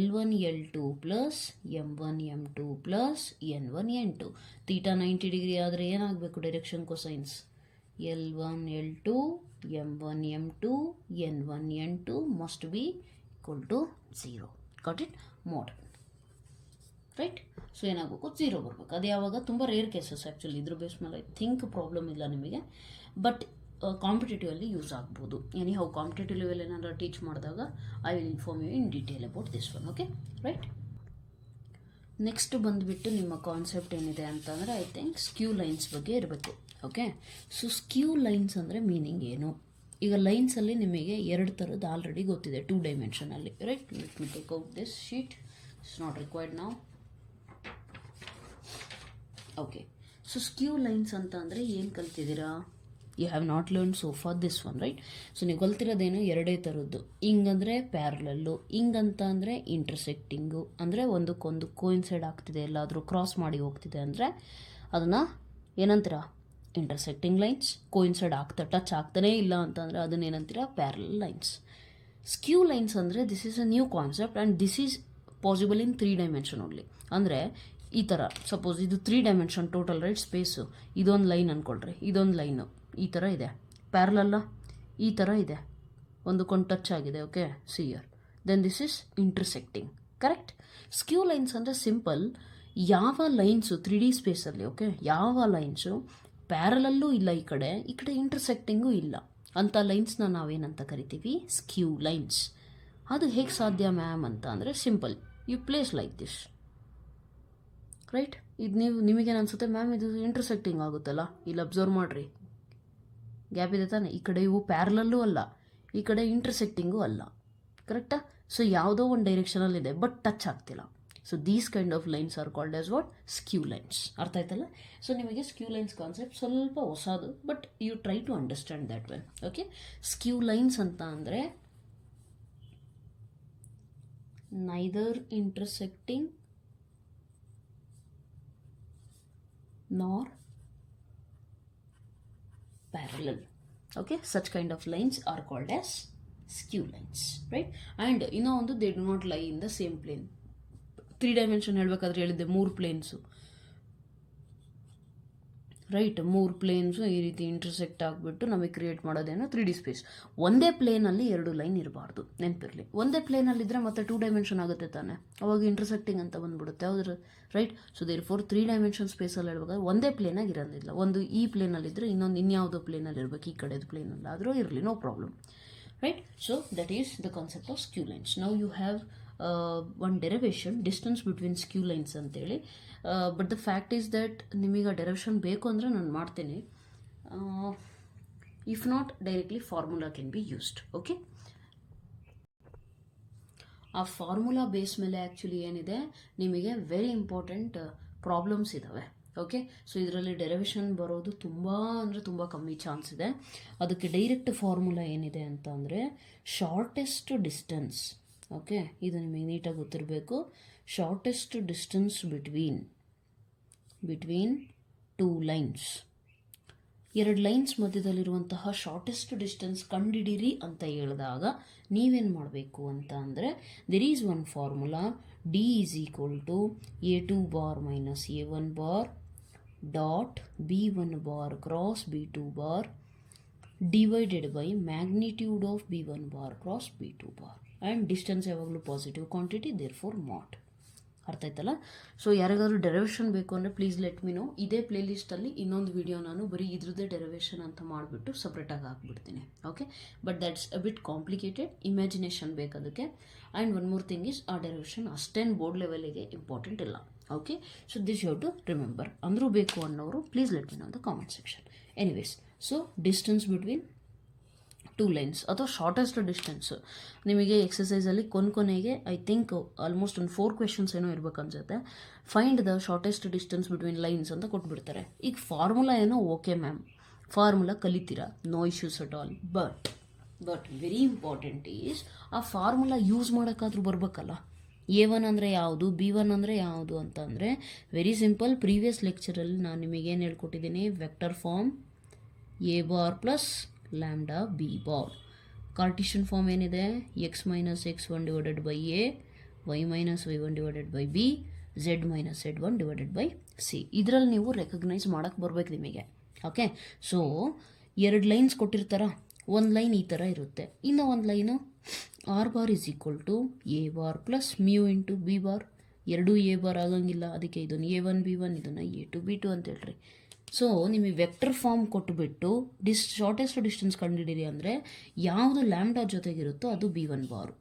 L1 L2 plus M1 M2 plus N1 N2. Theta 90 degree ಆದರೆ ಏನಾಗಬೇಕು direction cosines, L1 L2 M1 M2 N1 N2 must be equal to 0. Got it? ಮೋಡ್ right. So ಏನಾಗಬೇಕು, 0 ಬರಬೇಕು. ಅದು ಯಾವಾಗ, ತುಂಬ ರೇರ್ ಕೇಸಸ್ ಆ್ಯಕ್ಚುಲಿ. ಇದ್ರ ಬೇಸ್ ಮೇಲೆ ಐ ಥಿಂಕ್ ಪ್ರಾಬ್ಲಮ್ ಇಲ್ಲ ನಿಮಗೆ, ಬಟ್ ಕಾಂಪಿಟೇಟಿವಲ್ಲಿ ಯೂಸ್ ಆಗ್ಬೋದು. ಎನಿ ಹೌ ಕಾಂಪಿಟೇಟಿವ್ ಲೆವೆಲ್ ಏನಾದ್ರು ಟೀಚ್ ಮಾಡಿದಾಗ I will inform you in detail about this one. Okay right. Next ಬಂದುಬಿಟ್ಟು ನಿಮ್ಮ ಕಾನ್ಸೆಪ್ಟ್ ಏನಿದೆ ಅಂತಂದರೆ ಐ ಥಿಂಕ್ ಸ್ಕ್ಯೂ ಲೈನ್ಸ್ ಬಗ್ಗೆ ಇರಬೇಕು. ಓಕೆ, ಸೊ ಸ್ಕ್ಯೂ ಲೈನ್ಸ್ ಅಂದರೆ ಮೀನಿಂಗ್ ಏನು? ಈಗ ಲೈನ್ಸಲ್ಲಿ ನಿಮಗೆ 2 ಥರದ್ದು ಆಲ್ರೆಡಿ ಗೊತ್ತಿದೆ 2 ಡೈಮೆನ್ಷನಲ್ಲಿ, right? Let me take out this sheet, it's not required ನಾವು. ಓಕೆ, ಸೊ ಸ್ಕ್ಯೂ ಲೈನ್ಸ್ ಅಂತ ಅಂದರೆ ಏನು ಕಲ್ತಿದ್ದೀರಾ? You have not learn so far this one, right? So ನೀವು ಕಲ್ತಿರೋದೇನು 2 ಥರದ್ದು. ಹಿಂಗಂದರೆ ಪ್ಯಾರಲಲ್ಲು, ಹಿಂಗಂತ ಅಂದರೆ ಇಂಟರ್ಸೆಕ್ಟಿಂಗು, ಅಂದರೆ ಒಂದಕ್ಕೊಂದು ಕೋಯಿನ್ಸೈಡ್ ಆಗ್ತಿದೆ, ಎಲ್ಲಾದರೂ ಕ್ರಾಸ್ ಮಾಡಿ ಹೋಗ್ತಿದೆ ಅಂದರೆ ಅದನ್ನು ಏನಂತೀರ? Intersecting lines. ಕೋಯಿನ್ಸೈಡ್ ಟಚ್ ಆಗ್ತಾನೇ ಇಲ್ಲ ಅಂತಂದರೆ ಅದನ್ನೇನಂತೀರ? Parallel lines. ಸ್ಕ್ಯೂ ಲೈನ್ಸ್ ಅಂದರೆ this is a new concept and this is possible in 3 dimension only. ಅಂದರೆ ಈ ಥರ ಸಪೋಸ್ ಇದು 3 ಡೈಮೆನ್ಷನ್ ಟೋಟಲ್, ರೈಟ್? ಸ್ಪೇಸು ಇದೊಂದು ಲೈನ್ ಅಂದ್ಕೊಳ್ರಿ, ಇದೊಂದು ಲೈನು ಈ ಥರ ಇದೆ, ಪ್ಯಾರಲಲ್ಲ ಈ ಥರ ಇದೆ, ಒಂದಕ್ಕೊಂದು ಟಚ್ ಆಗಿದೆ. Okay, see here, then this is intersecting, correct? Skew lines ಅಂದರೆ ಸಿಂಪಲ್, ಯಾವ ಲೈನ್ಸು 3D ಸ್ಪೇಸಲ್ಲಿ, ಓಕೆ, ಯಾವ ಲೈನ್ಸು ಪ್ಯಾರಲಲ್ಲೂ ಇಲ್ಲ, ಈ ಕಡೆ ಇಂಟರ್ಸೆಕ್ಟಿಂಗೂ ಇಲ್ಲ, ಅಂಥ ಲೈನ್ಸ್ನ ನಾವೇನಂತ ಕರಿತೀವಿ? Skew lines. ಅದು ಹೇಗೆ ಸಾಧ್ಯ ಮ್ಯಾಮ್ ಅಂತ ಅಂದರೆ simple, you place like this, right? ಇದು ನಿಮಗೇನು ಅನಿಸುತ್ತೆ, ಮ್ಯಾಮ್ ಇದು ಇಂಟರ್ಸೆಕ್ಟಿಂಗ್ ಆಗುತ್ತಲ್ಲ, ಇಲ್ಲಿ ಅಬ್ಸರ್ವ್ ಮಾಡಿರಿ, ಗ್ಯಾಪ್ ಇದೆ ತಾನೆ? ಈ ಕಡೆ ಇವು ಪ್ಯಾರಲಲ್ಲೂ ಅಲ್ಲ, ಈ ಕಡೆ ಇಂಟರ್ಸೆಕ್ಟಿಂಗೂ ಅಲ್ಲ, ಕರೆಕ್ಟಾ? ಸೊ ಯಾವುದೋ ಒಂದು ಡೈರೆಕ್ಷನಲ್ಲಿದೆ ಬಟ್ ಟಚ್ ಆಗ್ತಿಲ್ಲ. So these kind of lines are called as what? Skew lines. ಅರ್ಥ ಆಯ್ತಲ್ಲ? ಸೊ ನಿಮಗೆ ಸ್ಕ್ಯೂ ಲೈನ್ಸ್ ಕಾನ್ಸೆಪ್ಟ್ ಸ್ವಲ್ಪ ಹೊಸದು, but you try to understand that well. Okay, skew lines ಅಂತ ಅಂದರೆ neither intersecting nor parallel. Okay, such kind of lines are called as skew lines, right? And ಒಂದು they do not lie in the same plane. 3 dimension ಹೇಳಬೇಕಾದ್ರೆ ಹೇಳಿದ್ದೆ 3 ಪ್ಲೇನ್ಸು, right? 3 ಪ್ಲೇನ್ಸು ಈ ರೀತಿ intersect ಆಗಿಬಿಟ್ಟು ನಮಗೆ create ಮಾಡೋದೇನೋ 3D space. ಒಂದೇ ಪ್ಲೇನಲ್ಲಿ 2 ಲೈನ್ ಇರಬಾರ್ದು, ನೆನಪಿರಲಿ. ಒಂದೇ ಪ್ಲೇನಲ್ಲಿದ್ದರೆ ಮತ್ತೆ 2 ಡೈಮೆನ್ಷನ್ ಆಗುತ್ತೆ ತಾನೆ, ಅವಾಗ ಇಂಟರ್ಸೆಕ್ಟಿಂಗ್ ಅಂತ ಬಂದ್ಬಿಡುತ್ತೆ, ಹೌದ್ರ? Right? So therefore 3 dimension ಸ್ಪೇಸಲ್ಲಿ ಹೇಳ್ಬೇಕಾದ್ರೆ ಒಂದೇ ಪ್ಲೇನಾಗಿ ಇರೋದಿಲ್ಲ, ಒಂದು ಈ ಪ್ಲೇನಲ್ಲಿದ್ದರೆ ಇನ್ನೊಂದು ಇನ್ಯಾವುದೋ ಪ್ಲೇನಲ್ಲಿ ಇರಬೇಕು, ಈ ಕಡೆದು ಪ್ಲೇನಲ್ಲಿ ಆದರೂ ಇರಲಿ, no problem, right? So that is the concept of skew lines. Now you have one derivation, distance between skew lines ಅಂತೇಳಿ. But the fact is that ನಿಮಗೆ ಆ ಡೆರಿವೇಷನ್ ಬೇಕು ಅಂದರೆ ನಾನು ಮಾಡ್ತೀನಿ. If not, directly formula can be used. Okay, ಆ formula base ಮೇಲೆ actually ಏನಿದೆ ನಿಮಗೆ ವೆರಿ ಇಂಪಾರ್ಟೆಂಟ್ ಪ್ರಾಬ್ಲಮ್ಸ್ ಇದ್ದಾವೆ. ಓಕೆ, ಸೊ ಇದರಲ್ಲಿ ಡೆರಿವೇಷನ್ ಬರೋದು ತುಂಬ ಅಂದರೆ ತುಂಬ ಕಮ್ಮಿ ಚಾನ್ಸ್ ಇದೆ. ಅದಕ್ಕೆ ಡೈರೆಕ್ಟ್ ಫಾರ್ಮುಲಾ ಏನಿದೆ ಅಂತ ಅಂದರೆ ಶಾರ್ಟೆಸ್ಟ್ ಡಿಸ್ಟೆನ್ಸ್. ಓಕೆ, ಇದು ನಿಮಗೆ ನೀಟಾಗಿ ಗೊತ್ತಿರಬೇಕು. Shortest distance between 2 lines, 2 lines ಮಧ್ಯದಲ್ಲಿರುವಂತಹ ಶಾರ್ಟೆಸ್ಟ್ ಡಿಸ್ಟೆನ್ಸ್ ಕಂಡುಹಿಡೀರಿ ಅಂತ ಹೇಳಿದಾಗ ನೀವೇನು ಮಾಡಬೇಕು ಅಂತ ಅಂದರೆ there is one formula, D is equal to A2 bar minus A1 bar dot B1 bar cross B2 bar divided by magnitude of B1 bar cross B2 bar. And distance ಯಾವಾಗಲೂ positive quantity, therefore mod. ಅರ್ಥ ಆಯ್ತಲ್ಲ? So ಯಾರಿಗಾದ್ರೂ derivation ಬೇಕು ಅಂದರೆ please let me no. ಇದೇ ಪ್ಲೇಲಿಸ್ಟಲ್ಲಿ ಇನ್ನೊಂದು video ನಾನು ಬರೀ ಇದ್ರದ್ದೇ ಡೆರಿವೇಷನ್ ಅಂತ ಮಾಡಿಬಿಟ್ಟು ಸಪ್ರೇಟಾಗಿ ಹಾಕ್ಬಿಡ್ತೀನಿ. Okay, but that's a bit complicated, imagination ಬೇಕು ಅದಕ್ಕೆ. And one more thing is, ಆ ಡೆರಿವೇಷನ್ ಅಷ್ಟೇನು ಬೋರ್ಡ್ ಲೆವೆಲಿಗೆ ಇಂಪಾರ್ಟೆಂಟ್ ಇಲ್ಲ. Okay, so this you have to remember. ಅಂದರೂ ಬೇಕು ಅನ್ನೋರು please let me know the comment section. Anyways, so distance between 2 lines ಅಥವಾ ಶಾರ್ಟೆಸ್ಟ್ ಡಿಸ್ಟೆನ್ಸ್ ನಿಮಗೆ ಎಕ್ಸಸೈಸಲ್ಲಿ ಕೊನೆಗೆ ಐ ಥಿಂಕ್ ಆಲ್ಮೋಸ್ಟ್ ಒಂದು 4 ಕ್ವೆಶನ್ಸ್ ಏನೋ ಇರ್ಬೇಕು ಅನ್ಸುತ್ತೆ. Find the shortest distance between lines ಅಂತ ಕೊಟ್ಬಿಡ್ತಾರೆ. ಈಗ ಫಾರ್ಮುಲಾ ಏನೋ ಓಕೆ ಮ್ಯಾಮ್, ಫಾರ್ಮುಲಾ ಕಲಿತೀರಾ, no issues at all. But very important is ಆ ಫಾರ್ಮುಲಾ ಯೂಸ್ ಮಾಡೋಕ್ಕಾದ್ರೂ ಬರಬೇಕಲ್ಲ. A1 ಅಂದರೆ ಯಾವುದು, B1 ಅಂದರೆ ಯಾವುದು ಅಂತ ಅಂದರೆ ವೆರಿ ಸಿಂಪಲ್. ಪ್ರೀವಿಯಸ್ ಲೆಕ್ಚರಲ್ಲಿ ನಾನು ನಿಮಗೇನು ಹೇಳ್ಕೊಟ್ಟಿದ್ದೀನಿ, vector form A bar plus lambda B bar. Cartesian form ಏನಿದೆ, X minus X one divided by A, Y minus Y one divided by B, Z minus Z one divided by C. ಇದರಲ್ಲಿ ನೀವು recognise ಮಾಡೋಕ್ಕೆ ಬರ್ಬೇಕು ನಿಮಗೆ. Okay, so 2 lines ಕೊಟ್ಟಿರ್ತಾರ, ಒಂದು line ಈ ಥರ ಇರುತ್ತೆ, ಇನ್ನು ಒಂದು line R bar is equal to A bar plus mu into B bar. ಎರಡೂ ಎ ಬಾರ್ ಆಗಂಗಿಲ್ಲ, ಅದಕ್ಕೆ ಇದನ್ನು A1 B1 ಇದನ್ನು A2 B2 ಅಂತ ಹೇಳ್ರಿ. ಸೊ ನಿಮಗೆ ವೆಕ್ಟರ್ ಫಾರ್ಮ್ ಕೊಟ್ಟುಬಿಟ್ಟು ಶಾರ್ಟೆಸ್ಟ್ ಡಿಸ್ಟೆನ್ಸ್ ಕಂಡುಹಿಡಿರಿ ಅಂದರೆ ಯಾವುದು ಲ್ಯಾಂಬ್ಡಾ ಜೊತೆಗಿರುತ್ತೋ ಅದು B1 ಬಾರು,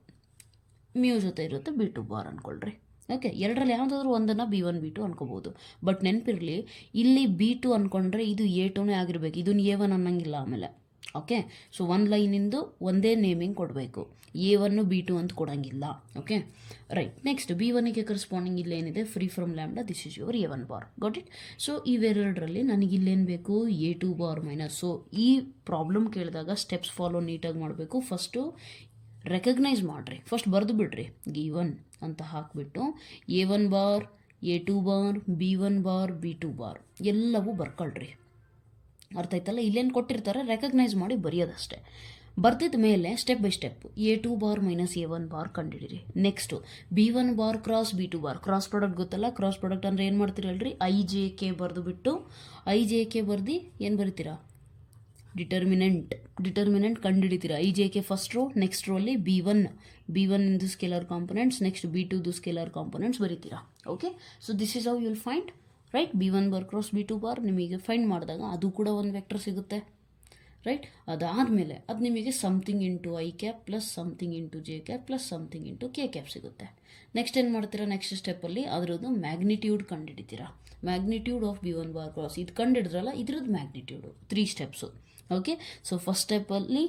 ಮ್ಯೂ ಜೊತೆ ಇರುತ್ತೆ B2 ಬಾರ್ ಅಂದ್ಕೊಳ್ರಿ. ಓಕೆ, ಎರಡರಲ್ಲಿ ಯಾವುದಾದ್ರೂ ಒಂದನ್ನು B1 B2 ಅನ್ಕೋಬೋದು. ಬಟ್ ನೆನಪಿರಲಿ, ಇಲ್ಲಿ B2 ಅಂದ್ಕೊಂಡ್ರೆ ಇದು A2ನೇ ಆಗಿರಬೇಕು, ಇದನ್ನು A1 ಅನ್ನಂಗಿಲ್ಲ ಆಮೇಲೆ. ಓಕೆ, ಸೊ ಒಂದು ಲೈನಿಂದು ಒಂದೇ ನೇಮಿಂಗ್ ಕೊಡಬೇಕು, A1 B2 ಅಂತ ಕೊಡೋಂಗಿಲ್ಲ. Okay, right. ನೆಕ್ಸ್ಟ್ B1ಗೆ ಕರೆಸ್ಪಾಂಡಿಂಗ್ ಇಲ್ಲೇನಿದೆ, free from lambda, this is your A1 bar. Got it. So ಇವೆರಡರಲ್ಲಿ ನನಗೆ ಇಲ್ಲೇನು ಬೇಕು, A2 ಬಾರ್ ಮೈನಸ್. ಸೊ ಈ ಪ್ರಾಬ್ಲಮ್ ಕೇಳಿದಾಗ ಸ್ಟೆಪ್ಸ್ ಫಾಲೋ ನೀಟಾಗಿ ಮಾಡಬೇಕು. ಫಸ್ಟು ರೆಕಗ್ನೈಸ್ ಮಾಡಿರಿ, ಫಸ್ಟ್ ಬರೆದು ಬಿಡ್ರಿ, ಗಿವನ್ ಅಂತ ಹಾಕಿಬಿಟ್ಟು A1 bar, A2 bar, B1 bar, B2 bar ಎಲ್ಲವೂ ಬರ್ಕೊಳ್ರಿ. ಅರ್ಥ ಆಯ್ತಲ್ಲ, ಇಲ್ಲೇನು ಕೊಟ್ಟಿರ್ತಾರೆ ರೆಕಗ್ನೈಸ್ ಮಾಡಿ ಬರೆಯೋದಷ್ಟೇ. ಬರ್ತಿದ್ದ ಮೇಲೆ step by step A2 bar minus A1 bar ಕಂಡುಹಿಡಿರಿ. Next B1 bar cross B2 bar, cross product ಗೊತ್ತಲ್ಲ, ಕ್ರಾಸ್ ಪ್ರಾಡಕ್ಟ್ ಅಂದರೆ ಏನು ಮಾಡ್ತೀರಿ ಹೇಳ್ರಿ, IJK ಬರೆದು ಬಿಟ್ಟು IJK ಬರ್ದು ಏನು ಬರಿತೀರಾ, ಡಿಟರ್ಮಿನೆಂಟ್ ಕಂಡುಹಿಡಿತೀರಾ. IJK first row, next row ಅಲ್ಲಿ B1 ಇಂದು scalar components, next B2 scalar components ಬರೀತೀರಾ. Okay, so this is how you will find, right. B1 bar cross B2 bar ನಿಮಗೆ ಫೈಂಡ್ ಮಾಡಿದಾಗ ಅದು ಕೂಡ ಒಂದು ವೆಕ್ಟರ್ ಸಿಗುತ್ತೆ, ರೈಟ್. ಅದಾದಮೇಲೆ ಅದು ನಿಮಗೆ something into I cap plus something into J cap plus something into K cap ಸಿಗುತ್ತೆ. ನೆಕ್ಸ್ಟ್ ಏನು ಮಾಡ್ತೀರಾ, ನೆಕ್ಸ್ಟ್ ಸ್ಟೆಪ್ಪಲ್ಲಿ ಅದರದ್ದು ಮ್ಯಾಗ್ನಿಟ್ಯೂಡ್ ಕಂಡುಹಿಡಿತೀರಾ. Magnitude of B1 bar cross ಇದು ಕಂಡುಹಿಡಿದ್ರಲ್ಲ, ಇದ್ರದ್ದು magnitude 3 steps. Okay, so first ಸ್ಟೆಪ್ಪಲ್ಲಿ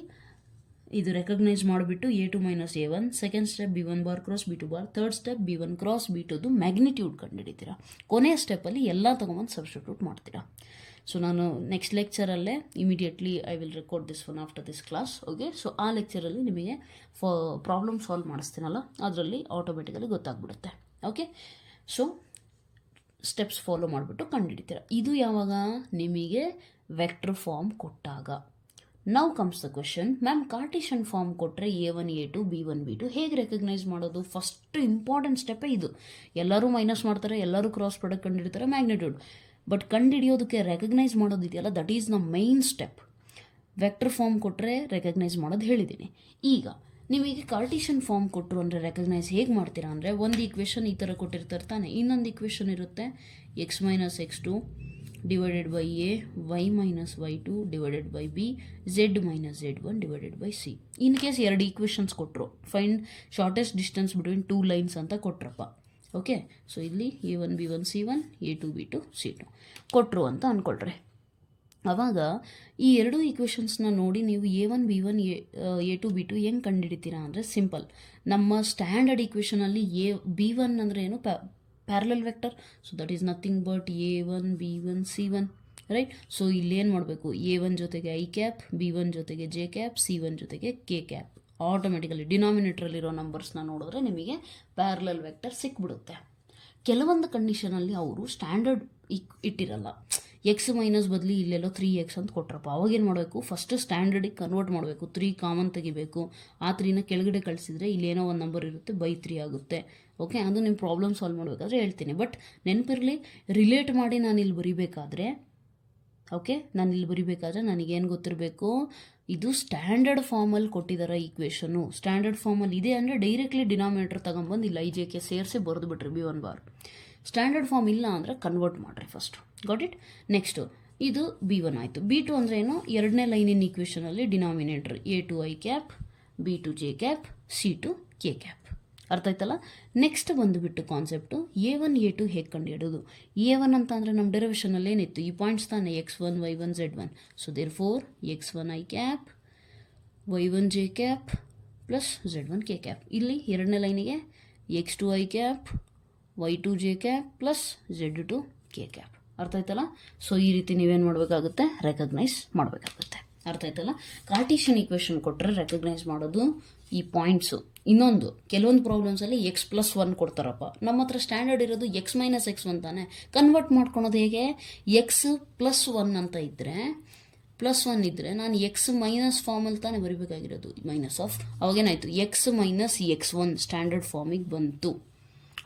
ಇದು ರೆಕಗ್ನೈಸ್ ಮಾಡಿಬಿಟ್ಟು A2 minus A1, second step B1 bar cross B2 bar, third step B1 cross B2ದು ಮ್ಯಾಗ್ನಿಟ್ಯೂಡ್ ಕಂಡುಹಿಡಿತೀರಾ. ಕೊನೆಯ ಸ್ಟೆಪ್ಪಲ್ಲಿ ಎಲ್ಲ ತೊಗೊಂಬಂದು ಸಬ್ಸ್ಟಿಟ್ಯೂಟ್ ಮಾಡ್ತೀರಾ. ಸೊ ನಾನು ನೆಕ್ಸ್ಟ್ ಲೆಕ್ಚರಲ್ಲೇ immediately I will record this one after this class. Okay, so ಆ ಲೆಕ್ಚರಲ್ಲಿ ನಿಮಗೆ ಪ್ರಾಬ್ಲಮ್ ಸಾಲ್ವ್ ಮಾಡಿಸ್ತೀನಲ್ಲ, ಅದರಲ್ಲಿ ಆಟೋಮೆಟಿಕಲಿ ಗೊತ್ತಾಗ್ಬಿಡುತ್ತೆ. ಓಕೆ, ಸೊ ಸ್ಟೆಪ್ಸ್ ಫಾಲೋ ಮಾಡಿಬಿಟ್ಟು ಕಂಡುಹಿಡಿತೀರ. ಇದು ಯಾವಾಗ, ನಿಮಗೆ ವೆಕ್ಟರ್ ಫಾರ್ಮ್ ಕೊಟ್ಟಾಗ. Now comes the question, ma'am cartesian form ಕೊಟ್ಟರೆ A1 A2 B1 B2 ಹೇಗೆ ರೆಕಗ್ನೈಸ್ ಮಾಡೋದು? ಫಸ್ಟ್ ಇಂಪಾರ್ಟೆಂಟ್ ಸ್ಟೆಪ್ಪೇ ಇದು. ಎಲ್ಲರೂ ಮೈನಸ್ ಮಾಡ್ತಾರೆ, ಎಲ್ಲರೂ ಕ್ರಾಸ್ ಪ್ರಾಡಕ್ಟ್ ಕಂಡುಹಿಡಿತಾರೆ, ಮ್ಯಾಗ್ನಿಟ್ಯೂಡ್. ಬಟ್ ಕಂಡುಹಿಡಿಯೋದಕ್ಕೆ ರೆಕಗ್ನೈಸ್ ಮಾಡೋದಿದೆಯಲ್ಲ, that is the main step. Vector form ಕೊಟ್ಟರೆ ರೆಕಗ್ನೈಸ್ ಮಾಡೋದು ಹೇಳಿದ್ದೀನಿ. ಈಗ ನಿಮಗೆ ಕಾರ್ಟಿಷನ್ ಫಾರ್ಮ್ ಕೊಟ್ಟರು ಅಂದರೆ ರೆಕಗ್ನೈಸ್ ಹೇಗೆ ಮಾಡ್ತೀರಾ ಅಂದರೆ, ಒಂದು ಈಕ್ವೇಷನ್ ಈ ಥರ ಕೊಟ್ಟಿರ್ತಾರೆ ತಾನೆ, ಇನ್ನೊಂದು ಈಕ್ವೇಷನ್ ಇರುತ್ತೆ x minus x2 divided by A, y minus y2 divided by B, Z minus Z1 divided by C. In case 2 equations ಕೊಟ್ಟರು, find shortest distance between 2 lines ಅಂತ ಕೊಟ್ರಪ್ಪ. ಓಕೆ, ಸೊ ಇಲ್ಲಿ A1 B1 C1, A2 B2 C2 ಕೊಟ್ಟರು ಅಂತ ಅಂದ್ಕೊಳ್ರಿ. ಆವಾಗ ಈ 2 ಈಕ್ವೇಷನ್ಸ್ನ ನೋಡಿ ನೀವು A1 B1 A2 B2 ಹೆಂಗೆ ಕಂಡುಹಿಡಿತೀರಾ ಅಂದರೆ, ಸಿಂಪಲ್. ನಮ್ಮ ಸ್ಟ್ಯಾಂಡರ್ಡ್ ಈಕ್ವೇಷನಲ್ಲಿ B1 ಅಂದರೆ ಏನು, parallel vector. So that is nothing but A1 B1 C1, right. So ಇಲ್ಲೇನು ಮಾಡಬೇಕು, A1 ಜೊತೆಗೆ I ಕ್ಯಾಪ್, B1 ಜೊತೆಗೆ J ಕ್ಯಾಪ್, C1 ಜೊತೆಗೆ K ಕ್ಯಾಪ್. ಆಟೋಮೆಟಿಕಲಿ ಡಿನಾಮಿನೇಟ್ರಲ್ಲಿರೋ ನಂಬರ್ಸ್ನ ನೋಡಿದ್ರೆ ನಿಮಗೆ ಪ್ಯಾರಲಲ್ ವೆಕ್ಟರ್ ಸಿಕ್ಬಿಡುತ್ತೆ. ಕೆಲವೊಂದು ಕಂಡೀಷನಲ್ಲಿ ಅವರು ಸ್ಟ್ಯಾಂಡರ್ಡ್ ಇಟ್ಟಿರಲ್ಲ, ಎಕ್ಸ್ ಮೈನಸ್ ಬದಲಿ ಇಲ್ಲೆಲ್ಲೋ 3x ಅಂತ ಕೊಟ್ರಪ್ಪ. ಅವಾಗೇನು ಮಾಡಬೇಕು, ಫಸ್ಟ್ ಸ್ಟ್ಯಾಂಡರ್ಡಿಗೆ ಕನ್ವರ್ಟ್ ಮಾಡಬೇಕು, 3 ಕಾಮನ್ ತೆಗಿಬೇಕು. ಆ 3ನ ಕೆಳಗಡೆ ಕಳಿಸಿದ್ರೆ ಇಲ್ಲೇನೋ ಒಂದು ನಂಬರ್ ಇರುತ್ತೆ, ಬೈ 3 ಆಗುತ್ತೆ. ಓಕೆ, ಅದು ನಿಮ್ಮ ಪ್ರಾಬ್ಲಮ್ ಸಾಲ್ವ್ ಮಾಡಬೇಕಾದ್ರೆ ಹೇಳ್ತೀನಿ. ಬಟ್ ನೆನಪಿರಲಿ, ರಿಲೇಟ್ ಮಾಡಿ ನಾನಿಲ್ಲಿ ಬರಿಬೇಕಾದ್ರೆ, ಓಕೆ, ನಾನಿಲ್ಲಿ ಬರಿಬೇಕಾದ್ರೆ ನನಗೇನು ಗೊತ್ತಿರಬೇಕು, ಇದು ಸ್ಟ್ಯಾಂಡರ್ಡ್ ಫಾರ್ಮಲ್ಲಿ ಕೊಟ್ಟಿದ್ದಾರೆ ಈಕ್ವೇಷನು. ಸ್ಟ್ಯಾಂಡರ್ಡ್ ಫಾರ್ಮಲ್ಲಿ ಇದೆ ಅಂದರೆ ಡೈರೆಕ್ಟ್ಲಿ ಡಿನಾಮಿನೇಟರ್ ತಗೊಂಬಂದು ಇಲ್ಲಿ IJK ಸೇರಿಸಿ ಬರೆದು ಬಿಟ್ರಿ B1 ಬಾರ್. ಸ್ಟ್ಯಾಂಡರ್ಡ್ ಫಾರ್ಮ್ ಇಲ್ಲ ಅಂದರೆ ಕನ್ವರ್ಟ್ ಮಾಡಿರಿ ಫಸ್ಟು. Got it. ನೆಕ್ಸ್ಟು ಇದು B1 ಆಯಿತು. B2 ಅಂದರೆ ಏನು, ಎರಡನೇ ಲೈನಿನ ಈಕ್ವೇಷನಲ್ಲಿ denominator A2 I cap, B2 J cap, C2 K cap. ಅರ್ಥ ಆಯ್ತಲ್ಲ. ನೆಕ್ಸ್ಟ್ ಬಂದುಬಿಟ್ಟು ಕಾನ್ಸೆಪ್ಟು A1 A2 ಹೇಗೆ ಕಂಡುಹಿಡೋದು. A1 ಅಂತ ಅಂದರೆ ನಮ್ಮ ಡೆರಿವೇಷನಲ್ಲಿ ಏನಿತ್ತು, ಈ ಪಾಯಿಂಟ್ಸ್ ತಾನೆ, x1 y1 z1. So therefore x1 I cap, y1 J cap plus z1 K cap. ಇಲ್ಲಿ ಎರಡನೇ ಲೈನಿಗೆ x2 I cap, y2 J cap plus z2 K cap. ಅರ್ಥ ಆಯ್ತಲ್ಲ. ಸೊ ಈ ರೀತಿ ನೀವೇನು ಮಾಡಬೇಕಾಗುತ್ತೆ, ರೆಕಗ್ನೈಸ್ ಮಾಡಬೇಕಾಗುತ್ತೆ. ಅರ್ಥ ಆಯ್ತಲ್ಲ. ಕಾರ್ಟಿಷಿಯನ್ ಈಕ್ವೇಷನ್ ಕೊಟ್ಟರೆ ರೆಕಗ್ನೈಸ್ ಮಾಡೋದು ಈ ಪಾಯಿಂಟ್ಸು. ಇನ್ನೊಂದು ಕೆಲವೊಂದು ಪ್ರಾಬ್ಲಮ್ಸಲ್ಲಿ x+1 ಕೊಡ್ತಾರಪ್ಪ, ನಮ್ಮ ಹತ್ರ ಸ್ಟ್ಯಾಂಡರ್ಡ್ ಇರೋದು x ಮೈನಸ್ x1 ತಾನೆ. ಕನ್ವರ್ಟ್ ಮಾಡ್ಕೊಳೋದು ಹೇಗೆ, x+1 ಅಂತ ಇದ್ದರೆ +1 ಇದ್ದರೆ ನಾನು ಎಕ್ಸ್ ಮೈನಸ್ ಫಾರ್ಮಲ್ಲಿ ತಾನೇ ಬರೀಬೇಕಾಗಿರೋದು, ಮೈನಸ್ ಆಫ್, ಅವಾಗೇನಾಯಿತು ಎಕ್ಸ್ ಮೈನಸ್ x1 ಸ್ಟ್ಯಾಂಡರ್ಡ್ ಫಾರ್ಮಿಗೆ ಬಂತು.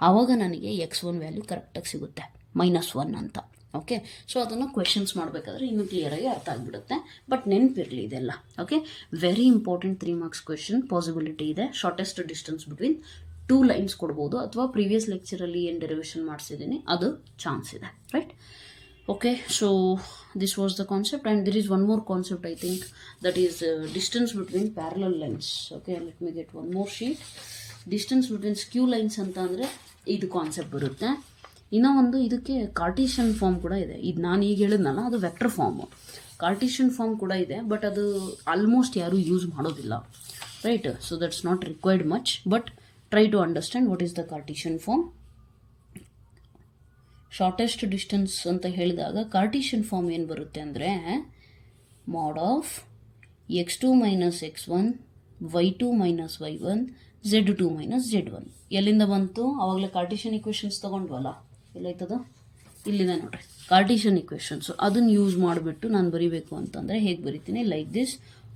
ಆವಾಗ ನನಗೆ x1 ವ್ಯಾಲ್ಯೂ ಕರೆಕ್ಟಾಗಿ ಸಿಗುತ್ತೆ -1 ಅಂತ. ಓಕೆ, ಸೊ ಅದನ್ನು ಕ್ವೆಶನ್ಸ್ ಮಾಡಬೇಕಾದ್ರೆ ಇನ್ನೂ ಕ್ಲಿಯರಾಗಿ ಅರ್ಥ ಆಗಿಬಿಡುತ್ತೆ. ಬಟ್ ನೆನಪಿರಲಿ ಇದೆಲ್ಲ. Okay, very important 3 marks question. Possibility ಇದೆ. ಶಾರ್ಟೆಸ್ಟ್ ಡಿಸ್ಟೆನ್ಸ್ ಬಿಟ್ವೀನ್ 2 ಲೈನ್ಸ್ ಕೊಡ್ಬೋದು, ಅಥವಾ ಪ್ರೀವಿಯಸ್ ಲೆಕ್ಚರಲ್ಲಿ ಏನು ಡೆರಿವೇಷನ್ ಮಾಡಿಸಿದ್ದೀನಿ ಅದು ಚಾನ್ಸ್ ಇದೆ. Right? Okay, so this was the concept, and there is one more concept I think, that is distance between parallel lines. Okay, let me get one more sheet. Distance between skew lines ಅಂತ ಅಂದರೆ ಇದು concept ಬರುತ್ತೆ. ಇನ್ನೂ ಒಂದು ಇದಕ್ಕೆ ಕಾರ್ಟೀಷಿಯನ್ form ಕೂಡ ಇದೆ. ಇದು ನಾನು ಈಗ ಹೇಳಿದ್ನಲ್ಲ ಅದು ವೆಕ್ಟರ್ ಫಾರ್ಮು. ಕಾರ್ಟೀಷಿಯನ್ ಫಾರ್ಮ್ ಕೂಡ ಇದೆ, ಬಟ್ ಅದು ಆಲ್ಮೋಸ್ಟ್ ಯಾರೂ ಯೂಸ್ ಮಾಡೋದಿಲ್ಲ. Right? So that's not required much, but try to understand what is the cartesian form. Shortest distance ಅಂತ ಹೇಳಿದಾಗ ಕಾರ್ಟೀಷಿಯನ್ ಫಾರ್ಮ್ ಏನು ಬರುತ್ತೆ ಅಂದರೆ mod of x2 minus x1 y2 minus y1 z2 minus z1. ಎಲ್ಲಿಂದ ಬಂತು? ಆವಾಗಲೇ ಕಾರ್ಟೀಷಿಯನ್ equations ತೊಗೊಂಡ್ವಲ್ಲ, ಎಲ್ಲಾಯ್ತದ? ಇಲ್ಲಿದೆ ನೋಡ್ರಿ ಕಾರ್ಟೀಷಿಯನ್ ಇಕ್ವೇಷನ್ಸು. ಅದನ್ನು ಯೂಸ್ ಮಾಡಿಬಿಟ್ಟು ನಾನು ಬರೀಬೇಕು ಅಂತಂದರೆ ಹೇಗೆ ಬರಿತೀನಿ? Like this,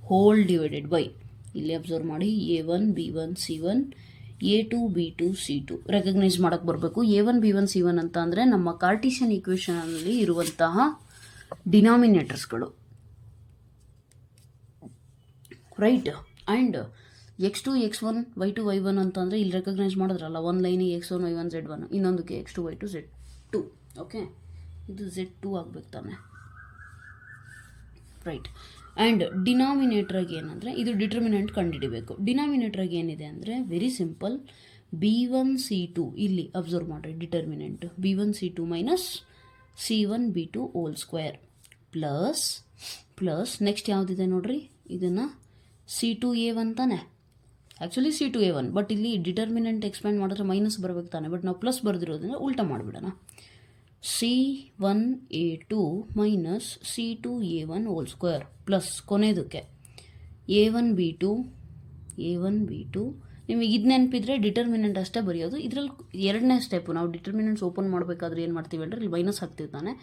whole divided by, ಇಲ್ಲಿ ಅಬ್ಸರ್ವ್ ಮಾಡಿ, a1 b1 c1 a2 b2 c2 recognise ಮಾಡೋಕ್ಕೆ ಬರಬೇಕು. a1 b1 c1 ಅಂತ ಅಂದರೆ ನಮ್ಮ ಕಾರ್ಟೀಷಿಯನ್ ಈಕ್ವೇಷನಲ್ಲಿ ಇರುವಂತಹ ಡಿನಾಮಿನೇಟರ್ಸ್ಗಳು. Right? And x2 x1 y2 y1 ಅಂತಂದರೆ ಇಲ್ಲಿ ರೆಕಗ್ನೈಸ್ ಮಾಡಿದ್ರಲ್ಲ, ಒಂದು ಲೈನಿಗೆ x1 y1 z1, ಇನ್ನೊಂದಕ್ಕೆ x2 y2 z2. ಓಕೆ, ಇದು z2 ಆಗ್ಬೇಕು ತಾನೆ. ರೈಟ್? ಆ್ಯಂಡ್ ಡಿನಾಮಿನೇಟ್ರಾಗಿ ಏನಂದರೆ ಇದು ಡಿಟರ್ಮಿನೆಂಟ್ ಕಂಡುಹಿಡಿಬೇಕು. ಡಿನಾಮಿನೇಟ್ರಾಗಿ ಏನಿದೆ ಅಂದರೆ ವೆರಿ ಸಿಂಪಲ್, b1 c2, ಇಲ್ಲಿ ಅಬ್ಸರ್ವ್ ಮಾಡಿರಿ determinant b1 c2 minus c1 b2 hole square plus next ಯಾವುದಿದೆ ನೋಡ್ರಿ, ಇದನ್ನು c2 a1 ತಾನೆ, ಆ್ಯಕ್ಚುಲಿ c2 a1, ಬಟ್ ಇಲ್ಲಿ ಡಿಟರ್ಮಿನೆಂಟ್ ಎಕ್ಸ್ಪ್ಯಾಂಡ್ ಮಾಡಿದ್ರೆ ಮೈನಸ್ ಬರಬೇಕು ತಾನೆ, ಬಟ್ ನಾವು ಪ್ಲಸ್ ಬರೆದಿರೋದ್ರಿಂದ ಉಲ್ಟಾ ಮಾಡಿಬಿಡೋಣ. c1 a2 minus c2 a1 whole square plus ಕೊನೆಯದಕ್ಕೆ a1 b2. ನಿಮಗೆ ಇದು ನೆನಪಿದ್ರೆ ಡಿಟರ್ಮಿನೆಂಟ್ ಅಷ್ಟೇ ಬರೆಯೋದು. ಇದರಲ್ಲಿ ಎರಡನೇ ಸ್ಟೆಪ್ಪು, ನಾವು ಡಿಟರ್ಮಿನೆಂಟ್ಸ್ ಓಪನ್ ಮಾಡಬೇಕಾದ್ರೆ ಏನು ಮಾಡ್ತೀವಿ ಅಂದರೆ ಇಲ್ಲಿ ಮೈನಸ್ ಹಾಕ್ತೀವಿ ತಾನೆ,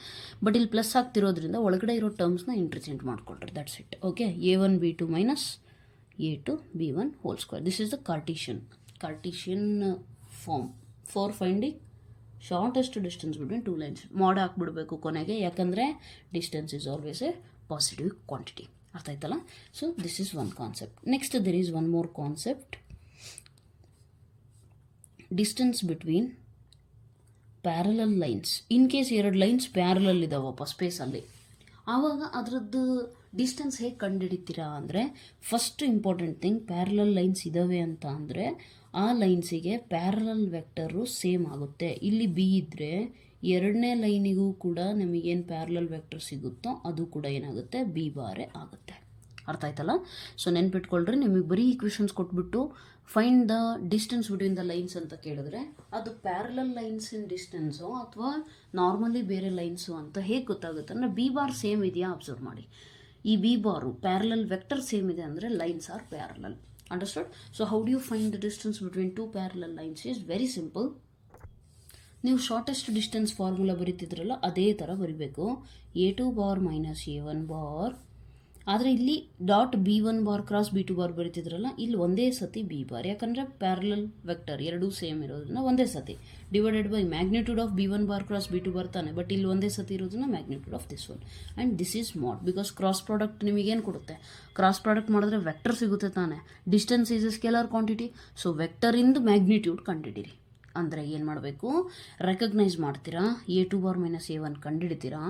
ಬಟ್ ಇಲ್ಲಿ ಪ್ಲಸ್ ಆಗ್ತಿರೋದ್ರಿಂದ ಒಳಗಡೆ ಇರೋ ಟರ್ಮ್ಸ್ನ ಇಂಟರ್ಚೇಂಜ್ ಮಾಡ್ಕೊಳ್ರಿ. That's it. Okay, a1 b2 minus a2 b1 whole square. This is the cartesian form for finding shortest distance between 2 lines. Mod ಹಾಕ್ಬಿಡ್ಬೇಕು ಕೊನೆಗೆ, ಯಾಕಂದರೆ distance is always a positive quantity. ಅರ್ಥ ಆಯ್ತಲ್ಲ? So this is one concept. Next there is one more concept, distance between parallel lines. In case 2 lines parallel ಇದಾವಪ್ಪ ಸ್ಪೇಸಲ್ಲಿ, ಆವಾಗ ಅದರದ್ದು distance ಹೇಗೆ ಕಂಡುಹಿಡಿತೀರಾ ಅಂದರೆ, first important thing, parallel lines ಇದ್ದಾವೆ ಅಂತ ಅಂದರೆ ಆ ಲೈನ್ಸಿಗೆ ಪ್ಯಾರಲಲ್ ವೆಕ್ಟರು ಸೇಮ್ ಆಗುತ್ತೆ. ಇಲ್ಲಿ ಬಿ ಇದ್ದರೆ ಎರಡನೇ ಲೈನಿಗೂ ಕೂಡ ನಮಗೇನು ಪ್ಯಾರಲಲ್ ವೆಕ್ಟರ್ ಸಿಗುತ್ತೋ ಅದು ಕೂಡ ಏನಾಗುತ್ತೆ, ಬಿ ಬಾರೇ ಆಗುತ್ತೆ. ಅರ್ಥ ಆಯ್ತಲ್ಲ? ಸೊ ನೆನ್ಪಿಟ್ಕೊಳ್ರಿ, ನಿಮಗೆ ಬರೀ ಈಕ್ವೇಷನ್ಸ್ ಕೊಟ್ಬಿಟ್ಟು find the distance between the lines ಅಂತ ಕೇಳಿದ್ರೆ ಅದು ಪ್ಯಾರಲಲ್ ಲೈನ್ಸಿನ ಡಿಸ್ಟೆನ್ಸು ಅಥವಾ ನಾರ್ಮಲಿ ಬೇರೆ ಲೈನ್ಸು ಅಂತ ಹೇಗೆ ಗೊತ್ತಾಗುತ್ತೆ ಅಂದರೆ, ಬಿ ಬಾರ್ ಸೇಮ್ ಇದೆಯಾ ಅಬ್ಸರ್ವ್ ಮಾಡಿ. ಈ ಬಿ ಬಾರು ಪ್ಯಾರಲಲ್ ವೆಕ್ಟರ್ ಸೇಮ್ ಇದೆ ಅಂದರೆ lines are parallel. Understood? So how do you find the distance between 2 parallel lines? Is very simple. ನೀವು ಶಾರ್ಟೆಸ್ಟ್ ಡಿಸ್ಟೆನ್ಸ್ ಫಾರ್ಮುಲಾ ಬರೀತಿದ್ರಲ್ಲ ಅದೇ ಥರ ಬರಿಬೇಕು. a2 bar minus a1 bar, ಆದರೆ ಇಲ್ಲಿ dot b1 bar cross b2 bar ಬರೀತಿದ್ರಲ್ಲ, ಇಲ್ಲಿ ಒಂದೇ ಸತಿ b ಬಾರ್, ಯಾಕಂದರೆ ಪ್ಯಾರಲಲ್ ವೆಕ್ಟರ್ ಎರಡೂ ಸೇಮ್ ಇರೋದ್ರಿಂದ ಒಂದೇ ಸತಿ divided by magnitude of b1 bar cross b2 bar ತಾನೆ, ಬಟ್ ಇಲ್ಲಿ ಒಂದೇ ಸತಿ ಇರೋದನ್ನ magnitude of this one. And this is mod, because cross product ನಿಮಗೇನು ಕೊಡುತ್ತೆ, ಕ್ರಾಸ್ ಪ್ರಾಡಕ್ಟ್ ಮಾಡಿದ್ರೆ ವೆಕ್ಟರ್ ಸಿಗುತ್ತೆ ತಾನೆ. Distance is a scalar quantity, so ವೆಕ್ಟರಿಂದ ಮ್ಯಾಗ್ನಿಟ್ಯೂಡ್ ಕಂಡುಹಿಡಿರಿ. ಅಂದರೆ ಏನು ಮಾಡಬೇಕು, ರೆಕಗ್ನೈಸ್ ಮಾಡ್ತೀರಾ, a2 ಬಾರ್ ಮೈನಸ್ a1 ಕಂಡುಹಿಡಿತೀರಾ,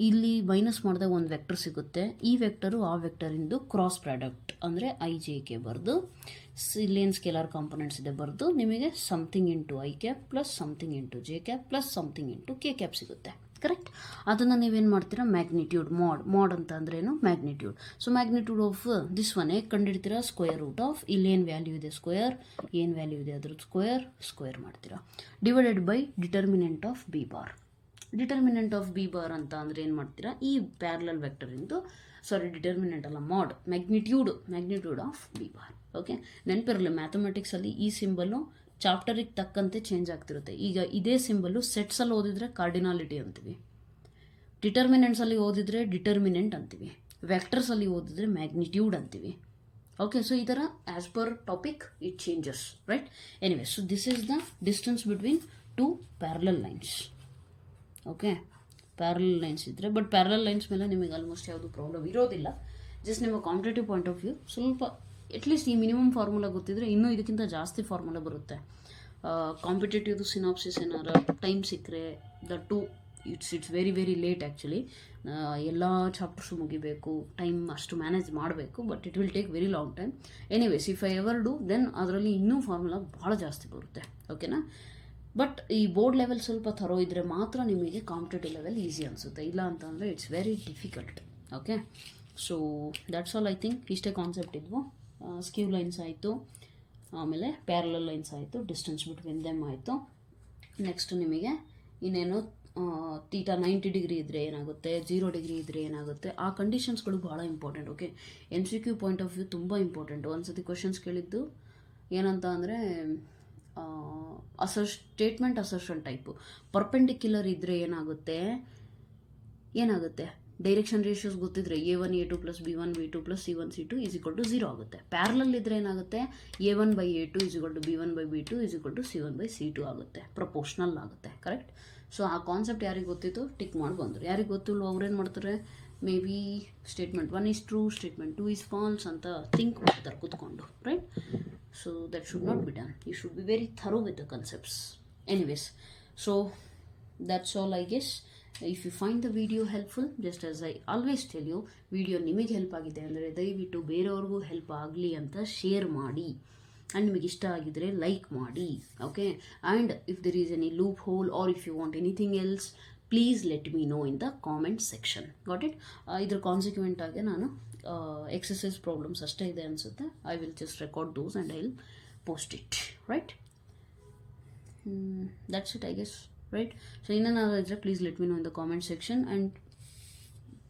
ಇಲ್ಲಿ ಮೈನಸ್ ಮಾಡಿದಾಗ ಒಂದು ವೆಕ್ಟರ್ ಸಿಗುತ್ತೆ, ಈ ವೆಕ್ಟರು ಆ ವೆಕ್ಟರಿಂದು ಕ್ರಾಸ್ ಪ್ರಾಡಕ್ಟ್ ಅಂದರೆ IJK ಬರೆದು, ಇಲ್ಲೇನು ಸ್ಕೇಲಾರ್ ಕಾಂಪೊನೆಂಟ್ಸ್ ಇದೆ ಬರೆದು ನಿಮಗೆ something into i cap plus something into j cap plus something into k cap ಸಿಗುತ್ತೆ. ಕರೆಕ್ಟ್? ಅದನ್ನು ನೀವೇನು ಮಾಡ್ತೀರಾ, ಮ್ಯಾಗ್ನಿಟ್ಯೂಡ್ ಮಾಡ್ ಅಂತ ಅಂದ್ರೇನು, magnitude. So magnitude of this one ಹೇಗೆ ಕಂಡುಹಿಡ್ತೀರಾ, ಸ್ಕ್ವೇರ್ ರೂಟ್ ಆಫ್ ಇಲ್ಲೇನು ವ್ಯಾಲ್ಯೂ ಇದೆ ಸ್ಕ್ವೇರ್, ಏನು ವ್ಯಾಲ್ಯೂ ಇದೆ ಅದ್ರದ್ದು ಸ್ಕ್ವೇರ್ ಮಾಡ್ತೀರಾ, divided by determinant of B bar. Determinant of B bar ಅಂತ ಅಂದರೆ ಏನು ಮಾಡ್ತೀರಾ, ಈ ಪ್ಯಾರಲಲ್ ವೆಕ್ಟರಿಂದು, ಡಿಟರ್ಮಿನೆಂಟ್ ಅಲ್ಲ, magnitude of B bar. Okay, ನೆನಪಿರಲಿ ಮ್ಯಾಥಮೆಟಿಕ್ಸಲ್ಲಿ ಈ ಸಿಂಬಲ್ಲು ಚಾಪ್ಟರಿಗೆ ತಕ್ಕಂತೆ ಚೇಂಜ್ ಆಗ್ತಿರುತ್ತೆ. ಈಗ ಇದೇ ಸಿಂಬಲ್ಲು ಸೆಟ್ಸಲ್ಲಿ ಓದಿದ್ರೆ ಕಾರ್ಡಿನಾಲಿಟಿ ಅಂತೀವಿ, ಡಿಟರ್ಮಿನೆಂಟ್ಸಲ್ಲಿ ಓದಿದ್ರೆ ಡಿಟರ್ಮಿನೆಂಟ್ ಅಂತೀವಿ. ವೆಕ್ಟರ್ಸಲ್ಲಿ ಓದಿದ್ರೆ ಮ್ಯಾಗ್ನಿಟ್ಯೂಡ್ ಅಂತೀವಿ. ಓಕೆ, ಸೊ ಈ ಥರ as per topic it changes, right? Anyway, so this is the distance between two parallel lines. Okay, parallel lines ಇದ್ದರೆ, ಬಟ್ ಪ್ಯಾರಲಲ್ ಲೈನ್ಸ್ ಮೇಲೆ ನಿಮಗೆ ಆಲ್ಮೋಸ್ಟ್ ಯಾವುದು ಪ್ರಾಬ್ಲಮ್ ಇರೋದಿಲ್ಲ. ಜಸ್ಟ್ ನಿಮ್ಮ ಕಾಂಪಿಟೇಟಿವ್ ಪಾಯಿಂಟ್ ಆಫ್ ವ್ಯೂ ಸ್ವಲ್ಪ at least ಈ ಮಿನಿಮಮ್ ಫಾರ್ಮುಲಾ ಗೊತ್ತಿದ್ರೆ ಇನ್ನೂ ಇದಕ್ಕಿಂತ ಜಾಸ್ತಿ ಫಾರ್ಮುಲಾ ಬರುತ್ತೆ. ಕಾಂಪಿಟೇಟಿವ್ದು ಸಿನಾಪ್ಸಿಸ್ ಏನಾರ ಟೈಮ್ ಸಿಕ್ಕರೆ that it's very very late actually. ಎಲ್ಲ ಚಾಪ್ಟರ್ಸು ಮುಗಿಬೇಕು, ಟೈಮ್ ಅಷ್ಟು ಮ್ಯಾನೇಜ್ ಮಾಡಬೇಕು, but it will take very long time. Anyways, if I ever do then ಅದರಲ್ಲಿ ಇನ್ನೂ ಫಾರ್ಮುಲಾ ಭಾಳ ಜಾಸ್ತಿ ಬರುತ್ತೆ. ಓಕೆನಾ? ಬಟ್ ಈ ಬೋರ್ಡ್ ಲೆವೆಲ್ ಸ್ವಲ್ಪ ಥರೋ ಇದ್ದರೆ ಮಾತ್ರ ನಿಮಗೆ ಕಾಂಪಿಟೇಟಿವ್ ಲೆವೆಲ್ ಈಸಿ ಅನಿಸುತ್ತೆ, ಇಲ್ಲ ಅಂತಂದರೆ it's very difficult. Okay, so that's all. I think ಇಷ್ಟೇ ಕಾನ್ಸೆಪ್ಟ್ ಇದ್ವು. ಸ್ಕ್ಯೂ ಲೈನ್ಸ್ ಆಯಿತು, ಆಮೇಲೆ ಪ್ಯಾರಲಲ್ ಲೈನ್ಸ್ ಆಯಿತು, ಡಿಸ್ಟೆನ್ಸ್ ಬಿಟ್ವೀನ್ ದೆಮ್ ಆಯಿತು. ನೆಕ್ಸ್ಟ್ ನಿಮಗೆ ಇನ್ನೇನು ತೀಟಾ 90 ಡಿಗ್ರಿ ಇದ್ದರೆ ಏನಾಗುತ್ತೆ, 0 ಡಿಗ್ರಿ ಇದ್ದರೆ ಏನಾಗುತ್ತೆ, ಆ ಕಂಡೀಷನ್ಸ್ಗಳು ಭಾಳ important. Okay, MCQ point of view ತುಂಬ ಇಂಪಾರ್ಟೆಂಟು. ಒಂದ್ಸತಿ ಕ್ವಶನ್ಸ್ ಕೇಳಿದ್ದು ಏನಂತ ಅಂದರೆ ಸ್ಟೇಟ್ಮೆಂಟ್ ಅಸರ್ಷನ್ ಟೈಪು. ಪರ್ಪೆಂಡಿಕ್ಯುಲರ್ ಇದ್ದರೆ ಏನಾಗುತ್ತೆ ಡೈರೆಕ್ಷನ್ ರೇಷಿಯೋಸ್ ಗೊತ್ತಿದ್ರೆ A1 A2 + B1 B2 + C1 C2 = 0 ಆಗುತ್ತೆ. ಪ್ಯಾರಲಲ್ ಇದ್ದರೆ ಏನಾಗುತ್ತೆ, A1/A2 = B1/B2 = C1/C2 ಆಗುತ್ತೆ, ಪ್ರಪೋರ್ಷನಲ್ ಆಗುತ್ತೆ. ಕರೆಕ್ಟ್? ಸೊ ಆ ಕಾನ್ಸೆಪ್ಟ್ ಯಾರಿಗೆ ಗೊತ್ತಿತ್ತು ಟಿಕ್ ಮಾಡಿ ಬಂದರು, ಯಾರಿಗೆ ಗೊತ್ತಿಲ್ಲ ಅವ್ರೇನು ಮಾಡ್ತಾರೆ, maybe statement 1 is true, statement 2 is false ಅಂತ ಥಿಂಕ್ ಮಾಡ್ತಾರೆ ಕೂತ್ಕೊಂಡು, right? So that should not be done. You should be very thorough with the concepts. Anyways, so that's all I guess. If you find the video helpful, just as I always tell you, video ನಿಮಗೆ help ಆಗಿದೆ ಅಂದರೆ ದಯವಿಟ್ಟು ಬೇರೆಯವ್ರಿಗೂ help ಆಗಲಿ ಅಂತ share ಮಾಡಿ. And ನಿಮಗೆ ಇಷ್ಟ ಆಗಿದರೆ ಲೈಕ್ ಮಾಡಿ. Okay, and if there is any loophole or if you want anything else, please let me know in the comment section. Got it? ಇದ್ರ ಕಾನ್ಸಿಕ್ವೆಂಟ್ ಆಗಿ ನಾನು ಎಕ್ಸಸೈಸ್ ಪ್ರಾಬ್ಲಮ್ಸ್ ಅಷ್ಟೇ ಇದೆ ಅನಿಸುತ್ತೆ. I will just record those and I will post it, right? That's it I guess, right? So ಇನ್ನೇನಾದರೂ ಇದ್ದರೆ please let me know in the comment section and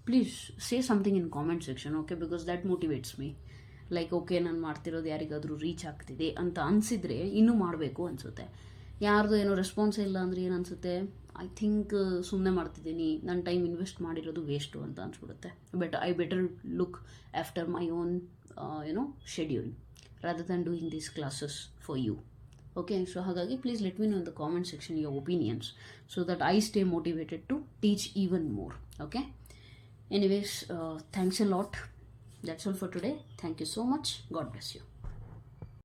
please say something in comment section. Okay, because that motivates me. Like okay, ನಾನು ಮಾಡ್ತಿರೋದು ಯಾರಿಗಾದರೂ reach ಆಗ್ತಿದೆ ಅಂತ ಅನಿಸಿದರೆ ಇನ್ನೂ ಮಾಡಬೇಕು ಅನಿಸುತ್ತೆ. ಯಾರ್ದು ಏನೋ ರೆಸ್ಪಾನ್ಸ್ ಇಲ್ಲ ಅಂದರೆ ಏನು ಅನಿಸುತ್ತೆ, ಐ ಥಿಂಕ್ ಸುಮ್ಮನೆ ಮಾಡ್ತಿದ್ದೀನಿ, ನನ್ನ ಟೈಮ್ ಇನ್ವೆಸ್ಟ್ ಮಾಡಿರೋದು ವೇಸ್ಟು ಅಂತ ಅನ್ಸ್ಬಿಡುತ್ತೆ. But I better look after my own schedule rather than doing these classes for you. Okay, so ಹಾಗಾಗಿ please let me know in the comment section your opinions so that I stay motivated to teach even more. Okay, anyways, thanks a lot. That's all for today. Thank you so much. God bless you.